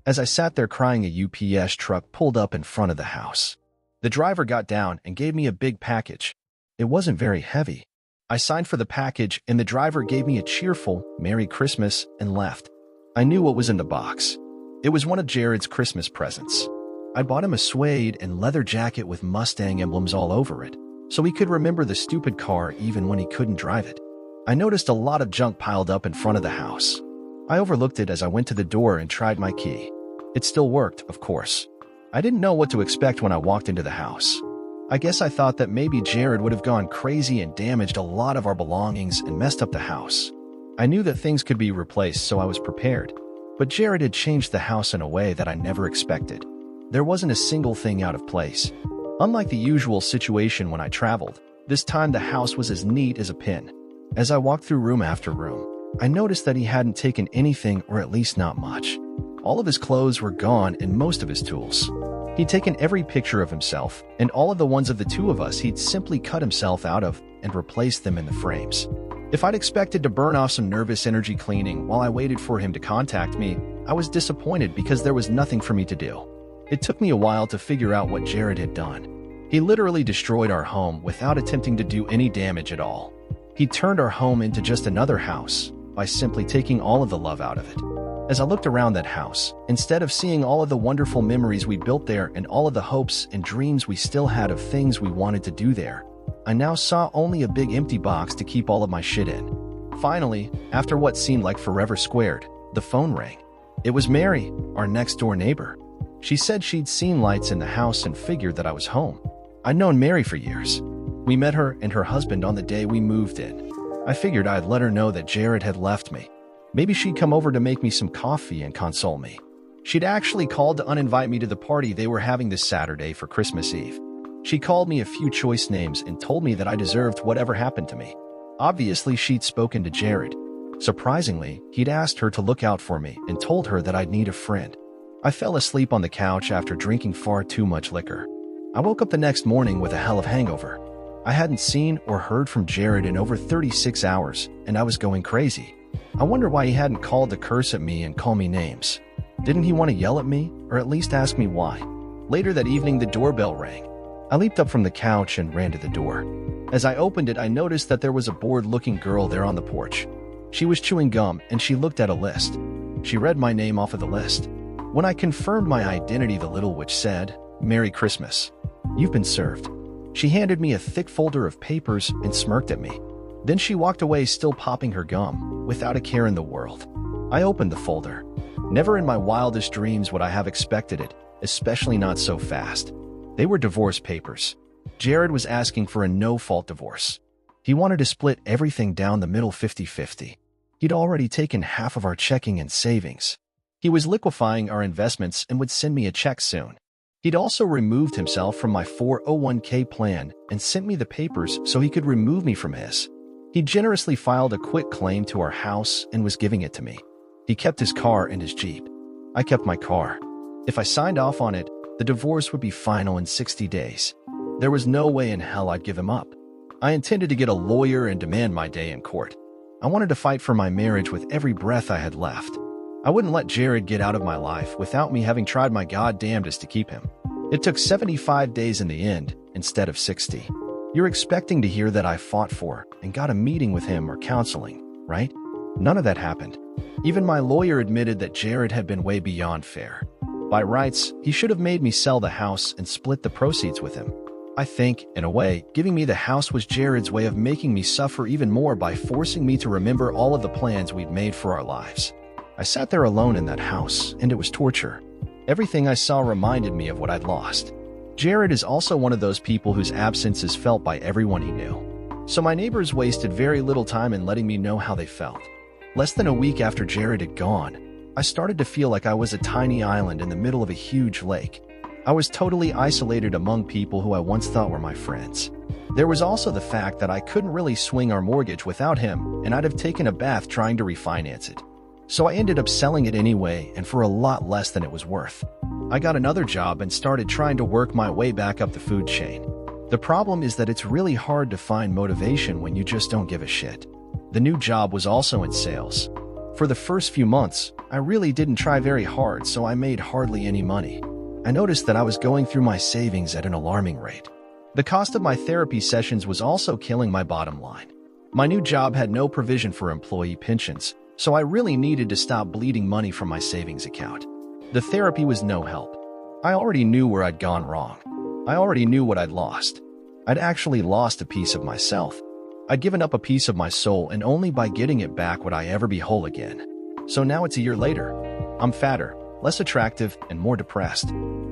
As I sat there crying, a UPS truck pulled up in front of the house. The driver got down and gave me a big package. It wasn't very heavy. I signed for the package, and the driver gave me a cheerful "Merry Christmas" and left. I knew what was in the box. It was one of Jared's Christmas presents. I bought him a suede and leather jacket with Mustang emblems all over it, so he could remember the stupid car even when he couldn't drive it. I noticed a lot of junk piled up in front of the house. I overlooked it as I went to the door and tried my key. It still worked, of course. I didn't know what to expect when I walked into the house. I guess I thought that maybe Jared would have gone crazy and damaged a lot of our belongings and messed up the house. I knew that things could be replaced, so I was prepared. But Jared had changed the house in a way that I never expected. There wasn't a single thing out of place. Unlike the usual situation when I traveled, this time the house was as neat as a pin. As I walked through room after room, I noticed that he hadn't taken anything, or at least not much. All of his clothes were gone and most of his tools. He'd taken every picture of himself, and all of the ones of the two of us he'd simply cut himself out of and replaced them in the frames. If I'd expected to burn off some nervous energy cleaning while I waited for him to contact me, I was disappointed because there was nothing for me to do. It took me a while to figure out what Jared had done. He literally destroyed our home without attempting to do any damage at all. He turned our home into just another house by simply taking all of the love out of it. As I looked around that house, instead of seeing all of the wonderful memories we built there and all of the hopes and dreams we still had of things we wanted to do there, I now saw only a big empty box to keep all of my shit in. Finally, after what seemed like forever squared, the phone rang. It was Mary, our next-door neighbor. She said she'd seen lights in the house and figured that I was home. I'd known Mary for years. We met her and her husband on the day we moved in. I figured I'd let her know that Jared had left me. Maybe she'd come over to make me some coffee and console me. She'd actually called to uninvite me to the party they were having this Saturday for Christmas Eve. She called me a few choice names and told me that I deserved whatever happened to me. Obviously, she'd spoken to Jared. Surprisingly, he'd asked her to look out for me and told her that I'd need a friend. I fell asleep on the couch after drinking far too much liquor. I woke up the next morning with a hell of hangover. I hadn't seen or heard from Jared in over 36 hours, and I was going crazy. I wonder why he hadn't called to curse at me and call me names. Didn't he want to yell at me, or at least ask me why? Later that evening, the doorbell rang. I leaped up from the couch and ran to the door. As I opened it, I noticed that there was a bored-looking girl there on the porch. She was chewing gum, and she looked at a list. She read my name off of the list. When I confirmed my identity, the little witch said, "Merry Christmas. You've been served." She handed me a thick folder of papers and smirked at me. Then she walked away, still popping her gum, without a care in the world. I opened the folder. Never in my wildest dreams would I have expected it, especially not so fast. They were divorce papers. Jared was asking for a no-fault divorce. He wanted to split everything down the middle 50-50. He'd already taken half of our checking and savings. He was liquefying our investments and would send me a check soon. He'd also removed himself from my 401k plan and sent me the papers so he could remove me from his. He generously filed a quit claim to our house and was giving it to me. He kept his car and his Jeep. I kept my car. If I signed off on it, the divorce would be final in 60 days. There was no way in hell I'd give him up. I intended to get a lawyer and demand my day in court. I wanted to fight for my marriage with every breath I had left. I wouldn't let Jared get out of my life without me having tried my goddamnedest to keep him. It took 75 days in the end, instead of 60. You're expecting to hear that I fought for and got a meeting with him or counseling, right? None of that happened. Even my lawyer admitted that Jared had been way beyond fair. By rights, he should have made me sell the house and split the proceeds with him. I think, in a way, giving me the house was Jared's way of making me suffer even more by forcing me to remember all of the plans we'd made for our lives. I sat there alone in that house, and it was torture. Everything I saw reminded me of what I'd lost. Jared is also one of those people whose absence is felt by everyone he knew. So my neighbors wasted very little time in letting me know how they felt. Less than a week after Jared had gone, I started to feel like I was a tiny island in the middle of a huge lake. I was totally isolated among people who I once thought were my friends. There was also the fact that I couldn't really swing our mortgage without him, and I'd have taken a bath trying to refinance it. So I ended up selling it anyway, and for a lot less than it was worth. I got another job and started trying to work my way back up the food chain. The problem is that it's really hard to find motivation when you just don't give a shit. The new job was also in sales. For the first few months, I really didn't try very hard, so I made hardly any money. I noticed that I was going through my savings at an alarming rate. The cost of my therapy sessions was also killing my bottom line. My new job had no provision for employee pensions, so I really needed to stop bleeding money from my savings account. The therapy was no help. I already knew where I'd gone wrong. I already knew what I'd lost. I'd actually lost a piece of myself. I'd given up a piece of my soul, and only by getting it back would I ever be whole again. So now it's a year later. I'm fatter, less attractive, and more depressed.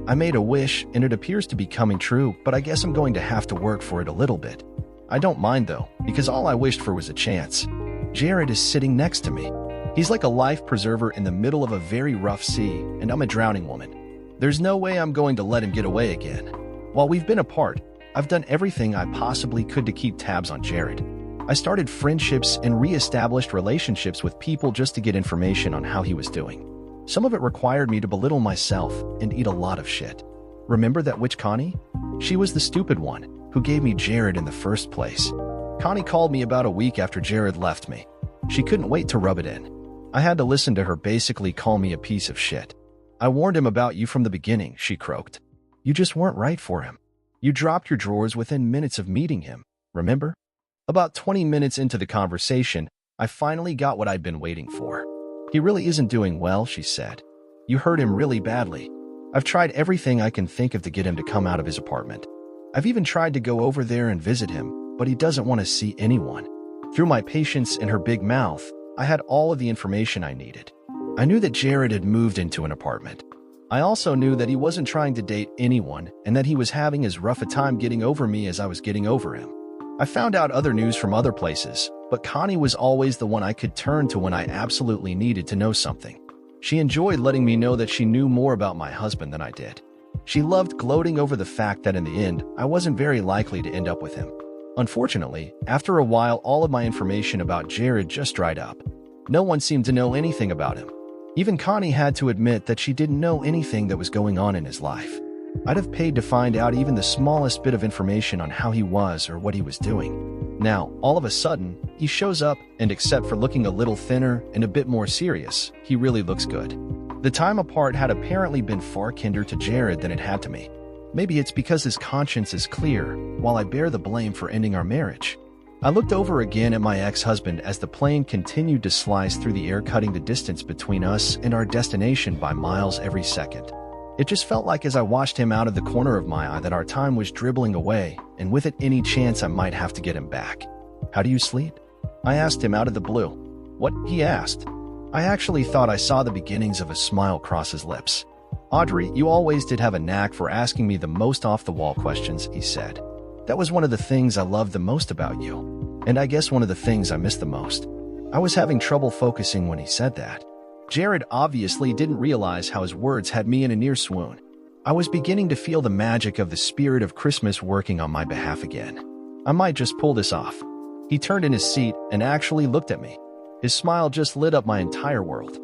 I made a wish, and it appears to be coming true, but I guess I'm going to have to work for it a little bit. I don't mind though, because all I wished for was a chance. Jared is sitting next to me. He's like a life preserver in the middle of a very rough sea, and I'm a drowning woman. There's no way I'm going to let him get away again. While we've been apart, I've done everything I possibly could to keep tabs on Jared. I started friendships and re-established relationships with people just to get information on how he was doing. Some of it required me to belittle myself and eat a lot of shit. Remember that witch Connie? She was the stupid one who gave me Jared in the first place. Connie called me about a week after Jared left me. She couldn't wait to rub it in. I had to listen to her basically call me a piece of shit. I warned him about you from the beginning, she croaked. You just weren't right for him. You dropped your drawers within minutes of meeting him, remember? About 20 minutes into the conversation, I finally got what I'd been waiting for. He really isn't doing well, she said. You hurt him really badly. I've tried everything I can think of to get him to come out of his apartment. I've even tried to go over there and visit him, but he doesn't want to see anyone. Through my patience and her big mouth, I had all of the information I needed. I knew that Jared had moved into an apartment. I also knew that he wasn't trying to date anyone and that he was having as rough a time getting over me as I was getting over him. I found out other news from other places, but Connie was always the one I could turn to when I absolutely needed to know something. She enjoyed letting me know that she knew more about my husband than I did. She loved gloating over the fact that in the end, I wasn't very likely to end up with him. Unfortunately, after a while, all of my information about Jared just dried up. No one seemed to know anything about him. Even Connie had to admit that she didn't know anything that was going on in his life. I'd have paid to find out even the smallest bit of information on how he was or what he was doing. Now, all of a sudden, he shows up, and except for looking a little thinner and a bit more serious, he really looks good. The time apart had apparently been far kinder to Jared than it had to me. Maybe it's because his conscience is clear, while I bear the blame for ending our marriage. I looked over again at my ex-husband as the plane continued to slice through the air, cutting the distance between us and our destination by miles every second. It just felt like as I watched him out of the corner of my eye that our time was dribbling away, and with it any chance I might have to get him back. How do you sleep? I asked him out of the blue. What? He asked. I actually thought I saw the beginnings of a smile cross his lips. Audrey, you always did have a knack for asking me the most off-the-wall questions, he said. That was one of the things I loved the most about you, and I guess one of the things I missed the most. I was having trouble focusing when he said that. Jared obviously didn't realize how his words had me in a near swoon. I was beginning to feel the magic of the spirit of Christmas working on my behalf again. I might just pull this off. He turned in his seat and actually looked at me. His smile just lit up my entire world.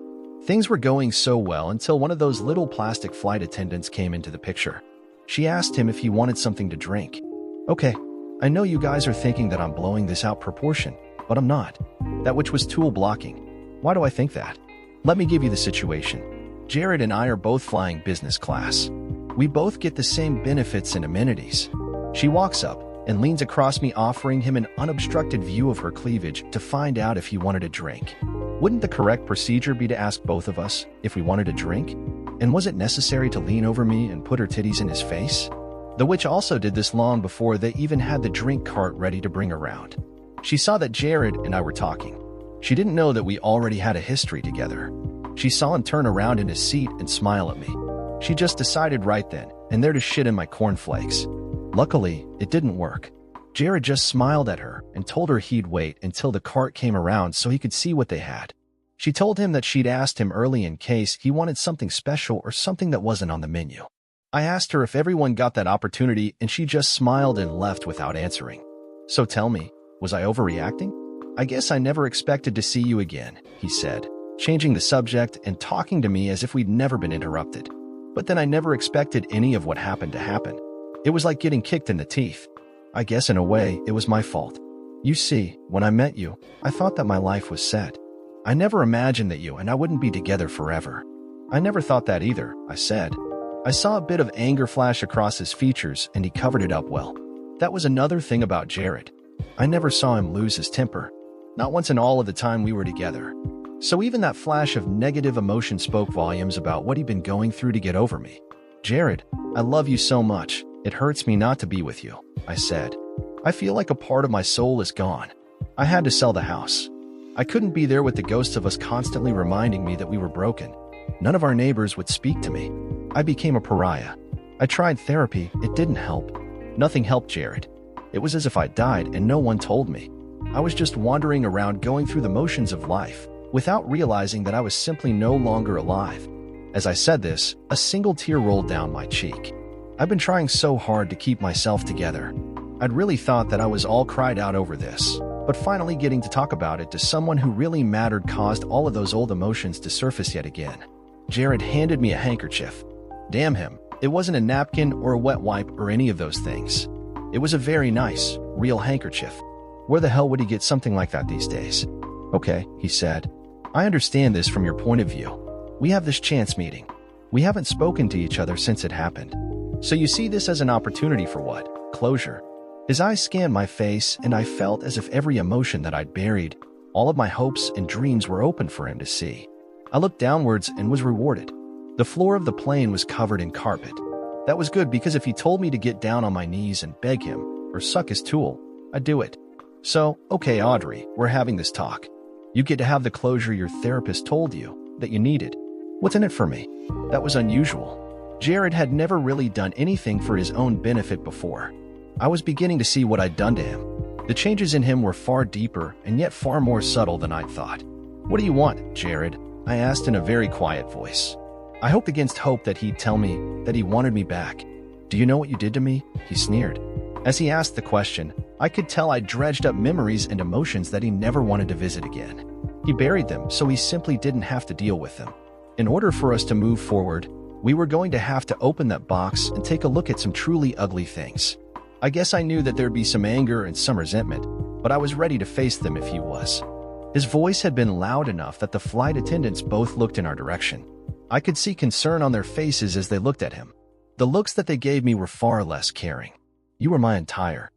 Things were going so well until one of those little plastic flight attendants came into the picture. She asked him if he wanted something to drink. Okay, I know you guys are thinking that I'm blowing this out proportion, but I'm not. That which was tool blocking. Why do I think that? Let me give you the situation. Jared and I are both flying business class. We both get the same benefits and amenities. She walks up and leans across me, offering him an unobstructed view of her cleavage to find out if he wanted a drink. Wouldn't the correct procedure be to ask both of us if we wanted a drink? And was it necessary to lean over me and put her titties in his face? The witch also did this long before they even had the drink cart ready to bring around. She saw that Jared and I were talking. She didn't know that we already had a history together. She saw him turn around in his seat and smile at me. She just decided right then and there to shit in my cornflakes. Luckily, it didn't work. Jared just smiled at her and told her he'd wait until the cart came around so he could see what they had. She told him that she'd asked him early in case he wanted something special or something that wasn't on the menu. I asked her if everyone got that opportunity, and she just smiled and left without answering. So tell me, was I overreacting? I guess I never expected to see you again, he said, changing the subject and talking to me as if we'd never been interrupted. But then I never expected any of what happened to happen. It was like getting kicked in the teeth. I guess in a way, it was my fault. You see, when I met you, I thought that my life was set. I never imagined that you and I wouldn't be together forever. I never thought that either, I said. I saw a bit of anger flash across his features and he covered it up well. That was another thing about Jared. I never saw him lose his temper. Not once in all of the time we were together. So even that flash of negative emotion spoke volumes about what he'd been going through to get over me. Jared, I love you so much. It hurts me not to be with you, I said. I feel like a part of my soul is gone. I had to sell the house. I couldn't be there with the ghosts of us constantly reminding me that we were broken. None of our neighbors would speak to me. I became a pariah. I tried therapy, it didn't help. Nothing helped, Jared. It was as if I died and no one told me. I was just wandering around going through the motions of life, without realizing that I was simply no longer alive. As I said this, a single tear rolled down my cheek. I've been trying so hard to keep myself together. I'd really thought that I was all cried out over this, but finally getting to talk about it to someone who really mattered caused all of those old emotions to surface yet again. Jared handed me a handkerchief. Damn him, it wasn't a napkin or a wet wipe or any of those things. It was a very nice, real handkerchief. Where the hell would he get something like that these days? Okay, he said. I understand this from your point of view. We have this chance meeting. We haven't spoken to each other since it happened. So you see this as an opportunity for what? Closure. His eyes scanned my face, and I felt as if every emotion that I'd buried, all of my hopes and dreams were open for him to see. I looked downwards and was rewarded. The floor of the plane was covered in carpet. That was good because if he told me to get down on my knees and beg him, or suck his tool, I'd do it. So, okay, Audrey, we're having this talk. You get to have the closure your therapist told you that you needed. What's in it for me? That was unusual. Jared had never really done anything for his own benefit before. I was beginning to see what I'd done to him. The changes in him were far deeper and yet far more subtle than I'd thought. What do you want, Jared? I asked in a very quiet voice. I hoped against hope that he'd tell me that he wanted me back. Do you know what you did to me? He sneered. As he asked the question, I could tell I'd dredged up memories and emotions that he never wanted to visit again. He buried them so he simply didn't have to deal with them. In order for us to move forward, we were going to have to open that box and take a look at some truly ugly things. I guess I knew that there'd be some anger and some resentment, but I was ready to face them if he was. His voice had been loud enough that the flight attendants both looked in our direction. I could see concern on their faces as they looked at him. The looks that they gave me were far less caring. You were my entire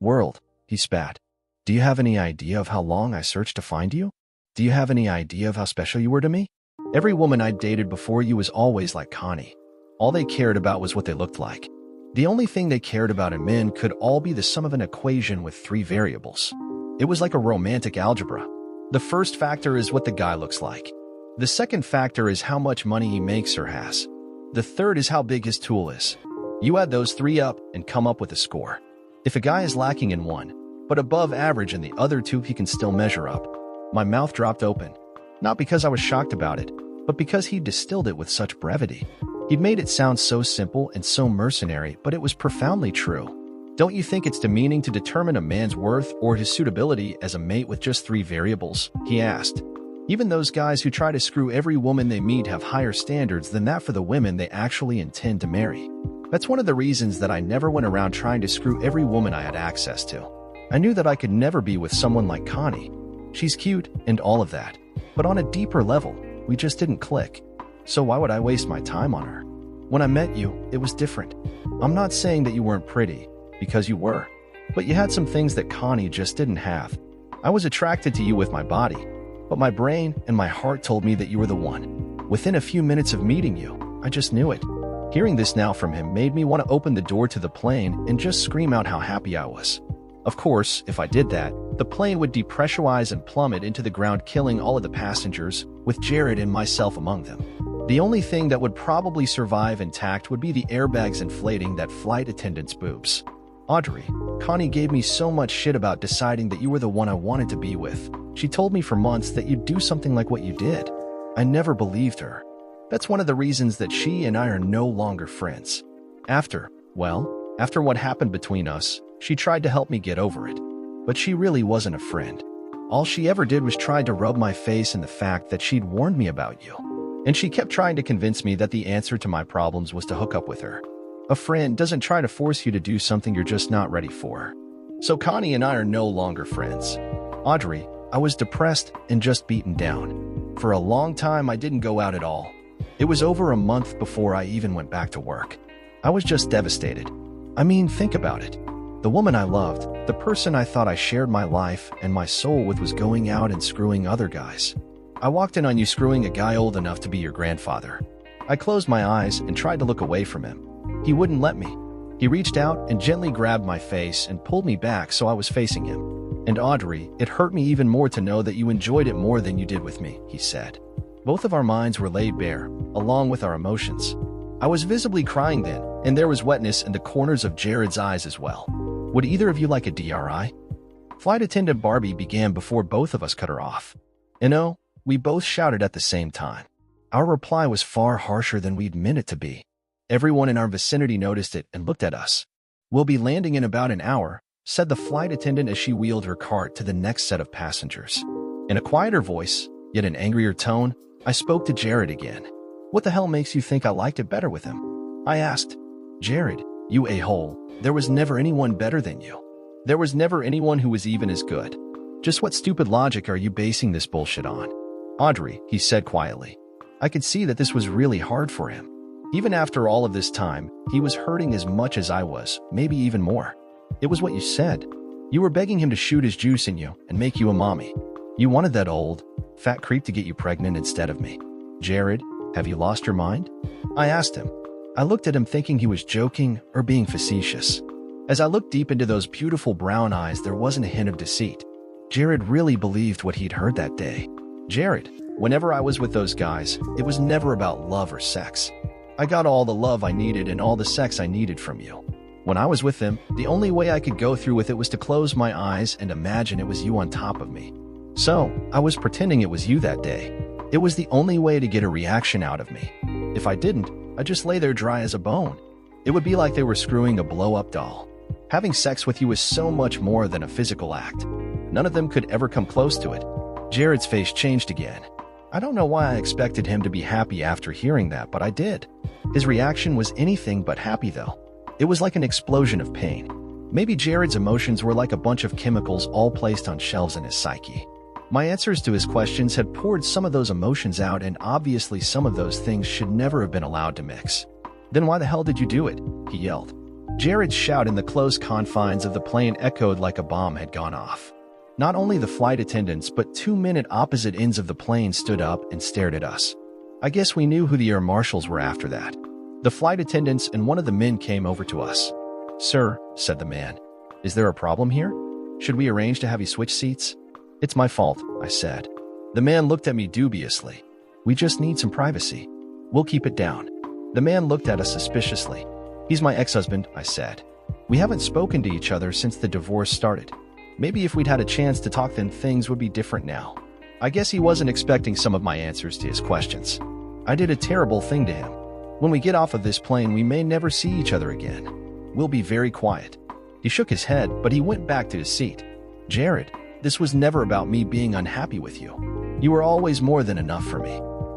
world, he spat. Do you have any idea of how long I searched to find you? Do you have any idea of how special you were to me? Every woman I'd dated before you was always like Connie. All they cared about was what they looked like. The only thing they cared about in men could all be the sum of an equation with 3 variables. It was like a romantic algebra. The first factor is what the guy looks like. The second factor is how much money he makes or has. The third is how big his tool is. You add those 3 up and come up with a score. If a guy is lacking in one, but above average in the other 2, he can still measure up. My mouth dropped open. Not because I was shocked about it, but because he distilled it with such brevity. He'd made it sound so simple and so mercenary, but it was profoundly true. Don't you think it's demeaning to determine a man's worth or his suitability as a mate with just 3 variables? He asked. Even those guys who try to screw every woman they meet have higher standards than that for the women they actually intend to marry. That's one of the reasons that I never went around trying to screw every woman I had access to. I knew that I could never be with someone like Connie. She's cute and all of that, but on a deeper level, we just didn't click. So why would I waste my time on her? When I met you, it was different. I'm not saying that you weren't pretty, because you were, but you had some things that Connie just didn't have. I was attracted to you with my body, but my brain and my heart told me that you were the one. Within a few minutes of meeting you, I just knew it. Hearing this now from him made me want to open the door to the plane and just scream out how happy I was. Of course, if I did that, the plane would depressurize and plummet into the ground, killing all of the passengers, with Jared and myself among them. The only thing that would probably survive intact would be the airbags inflating that flight attendant's boobs. Audrey, Connie gave me so much shit about deciding that you were the one I wanted to be with. She told me for months that you'd do something like what you did. I never believed her. That's one of the reasons that she and I are no longer friends. After what happened between us, she tried to help me get over it. But she really wasn't a friend. All she ever did was try to rub my face in the fact that she'd warned me about you. And she kept trying to convince me that the answer to my problems was to hook up with her. A friend doesn't try to force you to do something you're just not ready for. So Connie and I are no longer friends. Audrey, I was depressed and just beaten down. For a long time, I didn't go out at all. It was over a month before I even went back to work. I was just devastated. I mean, think about it. The woman I loved, the person I thought I shared my life and my soul with, was going out and screwing other guys. I walked in on you screwing a guy old enough to be your grandfather. I closed my eyes and tried to look away from him. He wouldn't let me. He reached out and gently grabbed my face and pulled me back so I was facing him. And Audrey, it hurt me even more to know that you enjoyed it more than you did with me, he said. Both of our minds were laid bare, along with our emotions. I was visibly crying then, and there was wetness in the corners of Jared's eyes as well. Would either of you like a DRI? Flight attendant Barbie began before both of us cut her off. We both shouted at the same time. Our reply was far harsher than we'd meant it to be. Everyone in our vicinity noticed it and looked at us. We'll be landing in about an hour, said the flight attendant as she wheeled her cart to the next set of passengers. In a quieter voice, yet an angrier tone, I spoke to Jared again. What the hell makes you think I liked it better with him? I asked. Jared, you a-hole, there was never anyone better than you. There was never anyone who was even as good. Just what stupid logic are you basing this bullshit on? Audrey, he said quietly. I could see that this was really hard for him. Even after all of this time, he was hurting as much as I was, maybe even more. It was what you said. You were begging him to shoot his juice in you and make you a mommy. You wanted that old, fat creep to get you pregnant instead of me. Jared, have you lost your mind? I asked him. I looked at him thinking he was joking or being facetious. As I looked deep into those beautiful brown eyes, there wasn't a hint of deceit. Jared really believed what he'd heard that day. Jared, whenever I was with those guys, it was never about love or sex. I got all the love I needed and all the sex I needed from you. When I was with them, the only way I could go through with it was to close my eyes and imagine it was you on top of me. So, I was pretending it was you that day. It was the only way to get a reaction out of me. If I didn't, I'd just lay there dry as a bone. It would be like they were screwing a blow-up doll. Having sex with you was so much more than a physical act. None of them could ever come close to it. Jared's face changed again. I don't know why I expected him to be happy after hearing that, but I did. His reaction was anything but happy, though. It was like an explosion of pain. Maybe Jared's emotions were like a bunch of chemicals all placed on shelves in his psyche. My answers to his questions had poured some of those emotions out, and obviously some of those things should never have been allowed to mix. Then why the hell did you do it? He yelled. Jared's shout in the close confines of the plane echoed like a bomb had gone off. Not only the flight attendants, but 2 men at opposite ends of the plane stood up and stared at us. I guess we knew who the air marshals were after that. The flight attendants and one of the men came over to us. Sir, said the man, is there a problem here? Should we arrange to have you switch seats? It's my fault, I said. The man looked at me dubiously. We just need some privacy. We'll keep it down. The man looked at us suspiciously. He's my ex-husband, I said. We haven't spoken to each other since the divorce started. Maybe if we'd had a chance to talk, then things would be different now. I guess he wasn't expecting some of my answers to his questions. I did a terrible thing to him. When we get off of this plane, we may never see each other again. We'll be very quiet. He shook his head, but he went back to his seat. Jared, this was never about me being unhappy with you. You were always more than enough for me.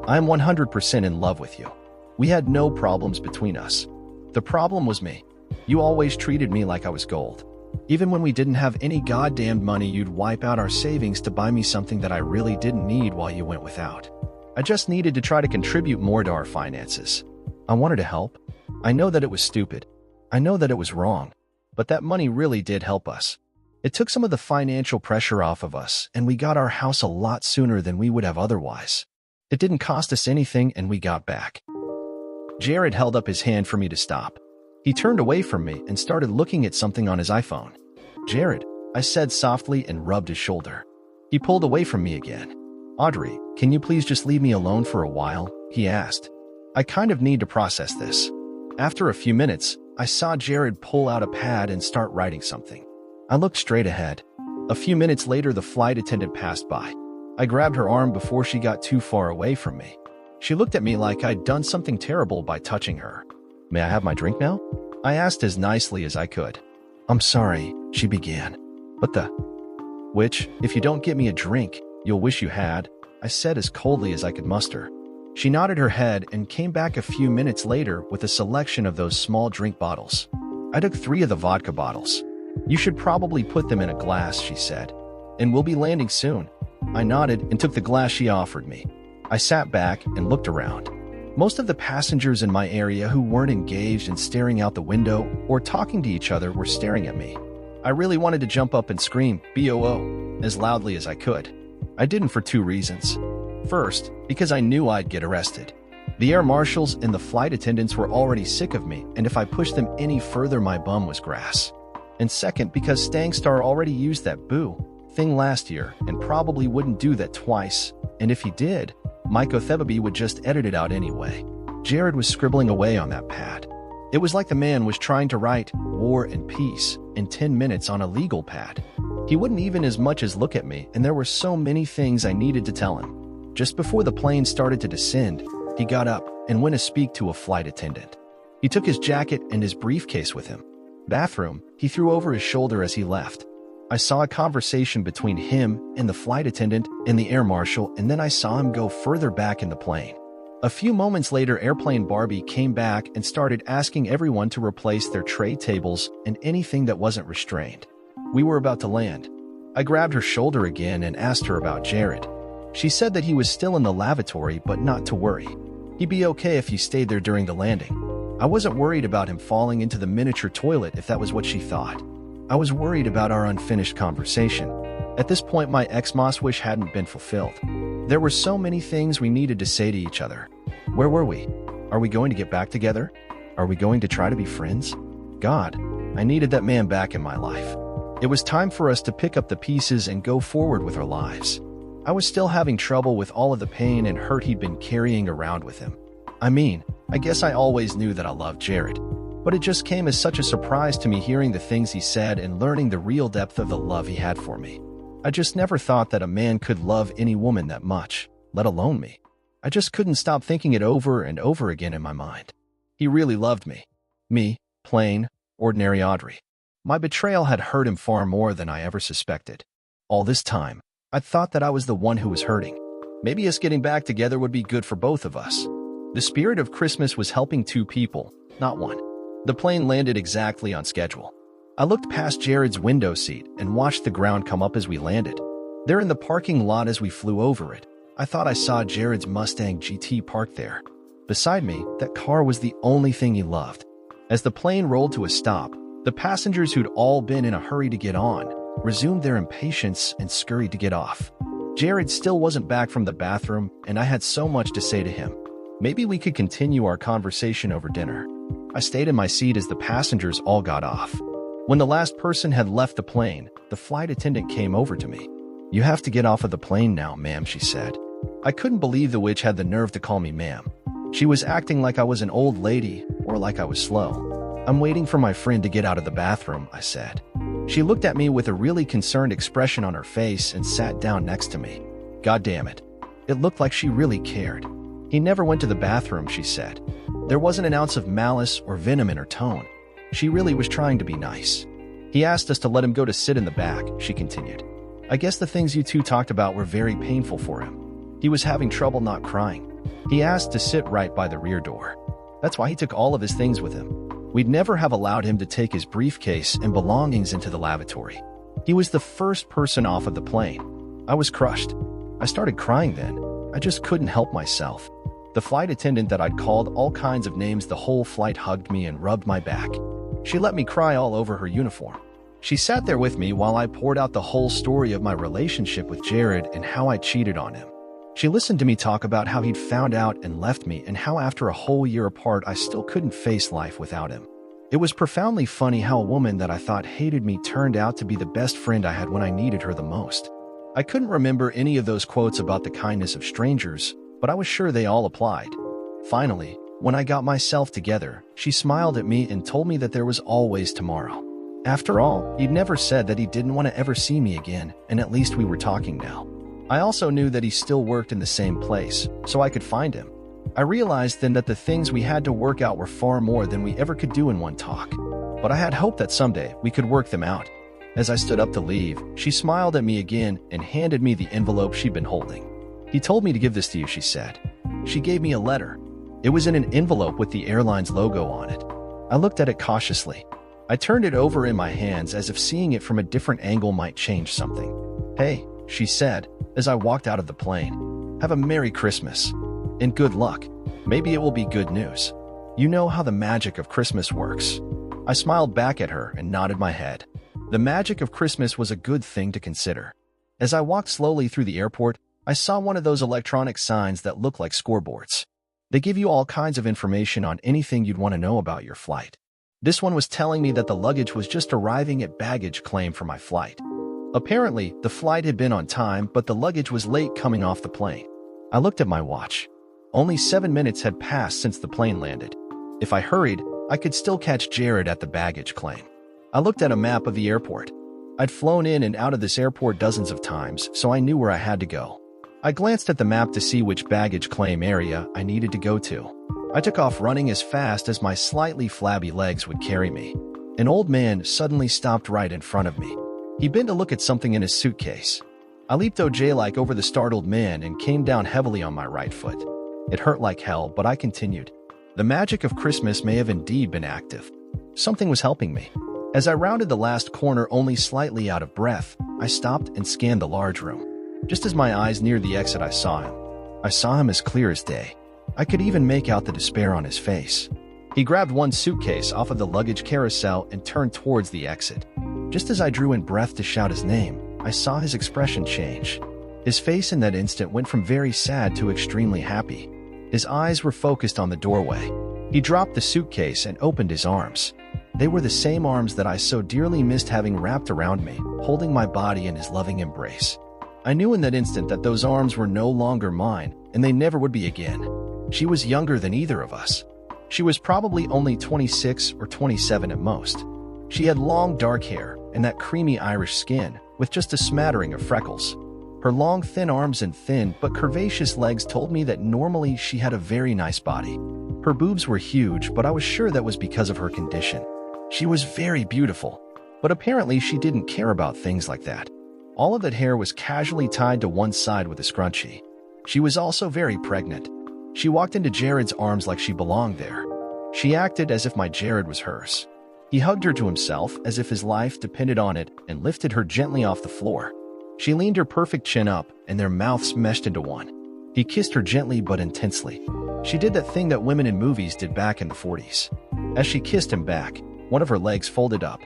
I am 100% in love with you. We had no problems between us. The problem was me. You always treated me like I was gold. Even when we didn't have any goddamned money, you'd wipe out our savings to buy me something that I really didn't need while you went without. I just needed to try to contribute more to our finances. I wanted to help. I know that it was stupid. I know that it was wrong. But that money really did help us. It took some of the financial pressure off of us, and we got our house a lot sooner than we would have otherwise. It didn't cost us anything, and we got back. Jared held up his hand for me to stop. He turned away from me and started looking at something on his iPhone. Jared, I said softly and rubbed his shoulder. He pulled away from me again. Audrey, can you please just leave me alone for a while? He asked. I kind of need to process this. After a few minutes, I saw Jared pull out a pad and start writing something. I looked straight ahead. A few minutes later, the flight attendant passed by. I grabbed her arm before she got too far away from me. She looked at me like I'd done something terrible by touching her. May I have my drink now? I asked as nicely as I could. I'm sorry, she began. Which, if you don't get me a drink, you'll wish you had, I said as coldly as I could muster. She nodded her head and came back a few minutes later with a selection of those small drink bottles. I took 3 of the vodka bottles. You should probably put them in a glass, she said. And we'll be landing soon. I nodded and took the glass she offered me. I sat back and looked around. Most of the passengers in my area who weren't engaged in staring out the window or talking to each other were staring at me. I really wanted to jump up and scream, "BOO," as loudly as I could. I didn't for 2 reasons. First, because I knew I'd get arrested. The air marshals and the flight attendants were already sick of me, and if I pushed them any further, my bum was grass. And second, because Stangstar already used that boo thing last year and probably wouldn't do that twice, and if he did, Mycotherapy would just edit it out anyway. Jared was scribbling away on that pad. It was like the man was trying to write War and Peace in 10 minutes on a legal pad. He wouldn't even as much as look at me, and there were so many things I needed to tell him. Just before the plane started to descend, he got up and went to speak to a flight attendant. He took his jacket and his briefcase with him. Bathroom, he threw over his shoulder as he left. I saw a conversation between him and the flight attendant and the air marshal, and then I saw him go further back in the plane. A few moments later, Airplane Barbie came back and started asking everyone to replace their tray tables and anything that wasn't restrained. We were about to land. I grabbed her shoulder again and asked her about Jared. She said that he was still in the lavatory, but not to worry. He'd be okay if he stayed there during the landing. I wasn't worried about him falling into the miniature toilet if that was what she thought. I was worried about our unfinished conversation. At this point, my ex-Moss wish hadn't been fulfilled. There were so many things we needed to say to each other. Where were we? Are we going to get back together? Are we going to try to be friends? God, I needed that man back in my life. It was time for us to pick up the pieces and go forward with our lives. I was still having trouble with all of the pain and hurt he'd been carrying around with him. I guess I always knew that I loved Jared, but it just came as such a surprise to me hearing the things he said and learning the real depth of the love he had for me. I just never thought that a man could love any woman that much, let alone me. I just couldn't stop thinking it over and over again in my mind. He really loved me. Me, plain, ordinary Audrey. My betrayal had hurt him far more than I ever suspected. All this time, I thought that I was the one who was hurting. Maybe us getting back together would be good for both of us. The spirit of Christmas was helping two people, not one. The plane landed exactly on schedule. I looked past Jared's window seat and watched the ground come up as we landed. There in the parking lot as we flew over it, I thought I saw Jared's Mustang GT parked there. Beside me, that car was the only thing he loved. As the plane rolled to a stop, the passengers who'd all been in a hurry to get on resumed their impatience and scurried to get off. Jared still wasn't back from the bathroom, and I had so much to say to him. Maybe we could continue our conversation over dinner. I stayed in my seat as the passengers all got off. When the last person had left the plane, the flight attendant came over to me. "You have to get off of the plane now, ma'am," she said. I couldn't believe the witch had the nerve to call me ma'am. She was acting like I was an old lady or like I was slow. "I'm waiting for my friend to get out of the bathroom," I said. She looked at me with a really concerned expression on her face and sat down next to me. God damn it. It looked like she really cared. "He never went to the bathroom," she said. There wasn't an ounce of malice or venom in her tone. She really was trying to be nice. "He asked us to let him go to sit in the back," she continued. "I guess the things you two talked about were very painful for him. He was having trouble not crying. He asked to sit right by the rear door. That's why he took all of his things with him. We'd never have allowed him to take his briefcase and belongings into the lavatory. He was the first person off of the plane. I was crushed. I started crying then. I just couldn't help myself. The flight attendant that I'd called all kinds of names the whole flight hugged me and rubbed my back. She let me cry all over her uniform. She sat there with me while I poured out the whole story of my relationship with Jared and how I cheated on him. She listened to me talk about how he'd found out and left me and how after a whole year apart I still couldn't face life without him. It was profoundly funny how a woman that I thought hated me turned out to be the best friend I had when I needed her the most. I couldn't remember any of those quotes about the kindness of strangers, but I was sure they all applied. Finally, when I got myself together, she smiled at me and told me that there was always tomorrow. After all, he'd never said that he didn't want to ever see me again, and at least we were talking now. I also knew that he still worked in the same place, so I could find him. I realized then that the things we had to work out were far more than we ever could do in one talk. But I had hope that someday we could work them out. As I stood up to leave, she smiled at me again and handed me the envelope she'd been holding. "He told me to give this to you," she said. She gave me a letter. It was in an envelope with the airline's logo on it. I looked at it cautiously. I turned it over in my hands as if seeing it from a different angle might change something. "Hey," she said, as I walked out of the plane. "Have a Merry Christmas. And good luck. Maybe it will be good news. You know how the magic of Christmas works." I smiled back at her and nodded my head. The magic of Christmas was a good thing to consider. As I walked slowly through the airport, I saw one of those electronic signs that look like scoreboards. They give you all kinds of information on anything you'd want to know about your flight. This one was telling me that the luggage was just arriving at baggage claim for my flight. Apparently, the flight had been on time, but the luggage was late coming off the plane. I looked at my watch. Only 7 minutes had passed since the plane landed. If I hurried, I could still catch Jared at the baggage claim. I looked at a map of the airport. I'd flown in and out of this airport dozens of times, so I knew where I had to go. I glanced at the map to see which baggage claim area I needed to go to. I took off running as fast as my slightly flabby legs would carry me. An old man suddenly stopped right in front of me. He bent to look at something in his suitcase. I leaped OJ-like over the startled man and came down heavily on my right foot. It hurt like hell, but I continued. The magic of Christmas may have indeed been active. Something was helping me. As I rounded the last corner only slightly out of breath, I stopped and scanned the large room. Just as my eyes neared the exit, I saw him. I saw him as clear as day. I could even make out the despair on his face. He grabbed one suitcase off of the luggage carousel and turned towards the exit. Just as I drew in breath to shout his name, I saw his expression change. His face in that instant went from very sad to extremely happy. His eyes were focused on the doorway. He dropped the suitcase and opened his arms. They were the same arms that I so dearly missed having wrapped around me, holding my body in his loving embrace. I knew in that instant that those arms were no longer mine, and they never would be again. She was younger than either of us. She was probably only 26 or 27 at most. She had long dark hair and that creamy Irish skin, with just a smattering of freckles. Her long, thin arms and thin but curvaceous legs told me that normally she had a very nice body. Her boobs were huge, but I was sure that was because of her condition. She was very beautiful, but apparently she didn't care about things like that. All of that hair was casually tied to one side with a scrunchie. She was also very pregnant. She walked into Jared's arms like she belonged there. She acted as if my Jared was hers. He hugged her to himself as if his life depended on it and lifted her gently off the floor. She leaned her perfect chin up and their mouths meshed into one. He kissed her gently but intensely. She did that thing that women in movies did back in the 40s. As she kissed him back, one of her legs folded up.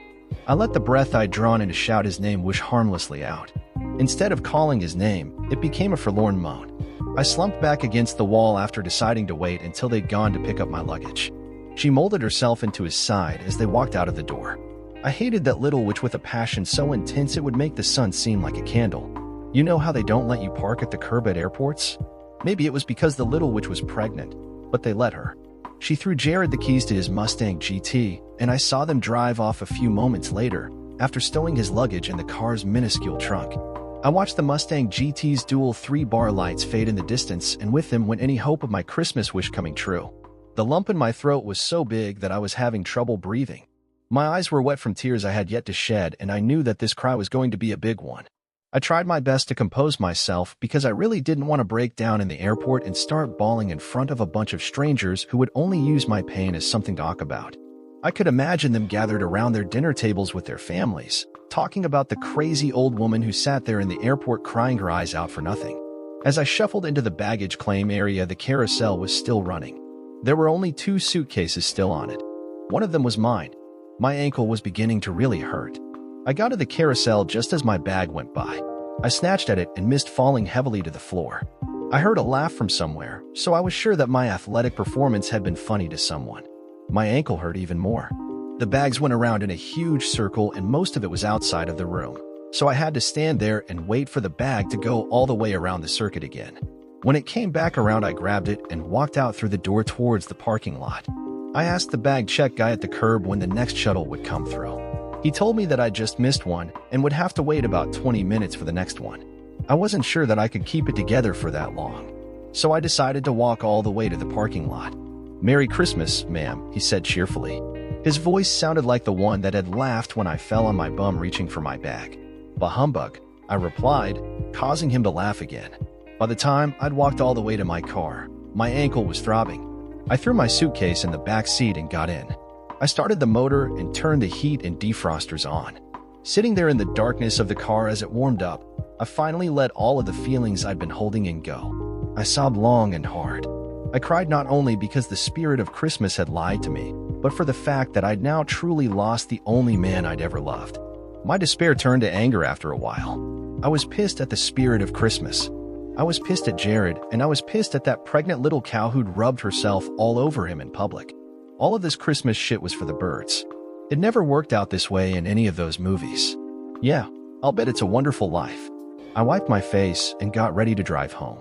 I let the breath I'd drawn in to shout his name whoosh harmlessly out. Instead of calling his name, it became a forlorn moan. I slumped back against the wall after deciding to wait until they'd gone to pick up my luggage. She molded herself into his side as they walked out of the door. I hated that little witch with a passion so intense it would make the sun seem like a candle. You know how they don't let you park at the curb at airports? Maybe it was because the little witch was pregnant, but they let her. She threw Jared the keys to his Mustang GT, and I saw them drive off a few moments later, after stowing his luggage in the car's minuscule trunk. I watched the Mustang GT's dual 3-bar lights fade in the distance, and with them went any hope of my Christmas wish coming true. The lump in my throat was so big that I was having trouble breathing. My eyes were wet from tears I had yet to shed, and I knew that this cry was going to be a big one. I tried my best to compose myself because I really didn't want to break down in the airport and start bawling in front of a bunch of strangers who would only use my pain as something to talk about. I could imagine them gathered around their dinner tables with their families, talking about the crazy old woman who sat there in the airport crying her eyes out for nothing. As I shuffled into the baggage claim area, the carousel was still running. There were only 2 suitcases still on it. One of them was mine. My ankle was beginning to really hurt. I got to the carousel just as my bag went by. I snatched at it and missed falling heavily to the floor. I heard a laugh from somewhere, so I was sure that my athletic performance had been funny to someone. My ankle hurt even more. The bags went around in a huge circle and most of it was outside of the room, so I had to stand there and wait for the bag to go all the way around the circuit again. When it came back around, I grabbed it and walked out through the door towards the parking lot. I asked the bag check guy at the curb when the next shuttle would come through. He told me that I just missed one and would have to wait about 20 minutes for the next one. I wasn't sure that I could keep it together for that long, so I decided to walk all the way to the parking lot. "Merry Christmas, ma'am," he said cheerfully. His voice sounded like the one that had laughed when I fell on my bum reaching for my bag. "Bah humbug," I replied, causing him to laugh again. By the time I'd walked all the way to my car, my ankle was throbbing. I threw my suitcase in the back seat and got in. I started the motor and turned the heat and defrosters on. Sitting there in the darkness of the car as it warmed up, I finally let all of the feelings I'd been holding in go. I sobbed long and hard. I cried not only because the spirit of Christmas had lied to me, but for the fact that I'd now truly lost the only man I'd ever loved. My despair turned to anger after a while. I was pissed at the spirit of Christmas. I was pissed at Jared, and I was pissed at that pregnant little cow who'd rubbed herself all over him in public. All of this Christmas shit was for the birds. It never worked out this way in any of those movies. Yeah, I'll bet it's a wonderful life. I wiped my face and got ready to drive home.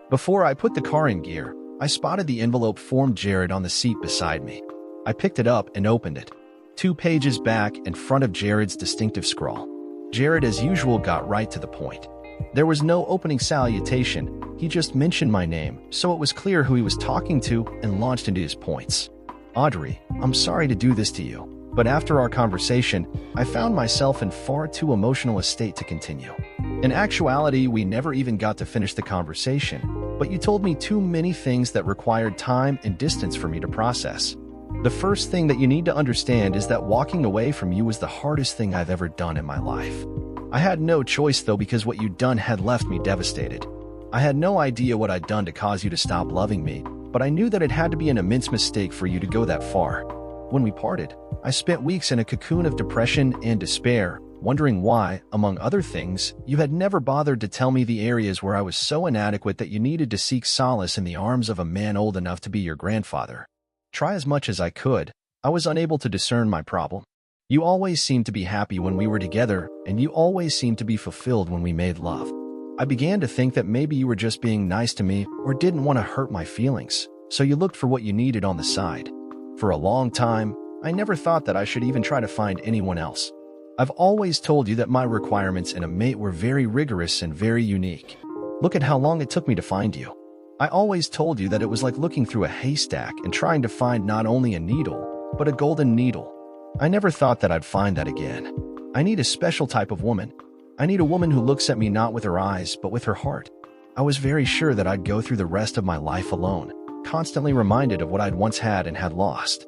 Before I put the car in gear, I spotted the envelope from Jared on the seat beside me. I picked it up and opened it. 2 pages back in front of Jared's distinctive scrawl. Jared, as usual, got right to the point. There was no opening salutation, he just mentioned my name, so it was clear who he was talking to and launched into his points. Audrey, I'm sorry to do this to you, but after our conversation, I found myself in far too emotional a state to continue. In actuality, we never even got to finish the conversation, but you told me too many things that required time and distance for me to process. The first thing that you need to understand is that walking away from you was the hardest thing I've ever done in my life. I had no choice though, because what you'd done had left me devastated. I had no idea what I'd done to cause you to stop loving me, but I knew that it had to be an immense mistake for you to go that far. When we parted, I spent weeks in a cocoon of depression and despair, wondering why, among other things, you had never bothered to tell me the areas where I was so inadequate that you needed to seek solace in the arms of a man old enough to be your grandfather. Try as much as I could, I was unable to discern my problem. You always seemed to be happy when we were together, and you always seemed to be fulfilled when we made love. I began to think that maybe you were just being nice to me or didn't want to hurt my feelings, so you looked for what you needed on the side. For a long time, I never thought that I should even try to find anyone else. I've always told you that my requirements in a mate were very rigorous and very unique. Look at how long it took me to find you. I always told you that it was like looking through a haystack and trying to find not only a needle, but a golden needle. I never thought that I'd find that again. I need a special type of woman. I need a woman who looks at me not with her eyes, but with her heart. I was very sure that I'd go through the rest of my life alone, constantly reminded of what I'd once had and had lost.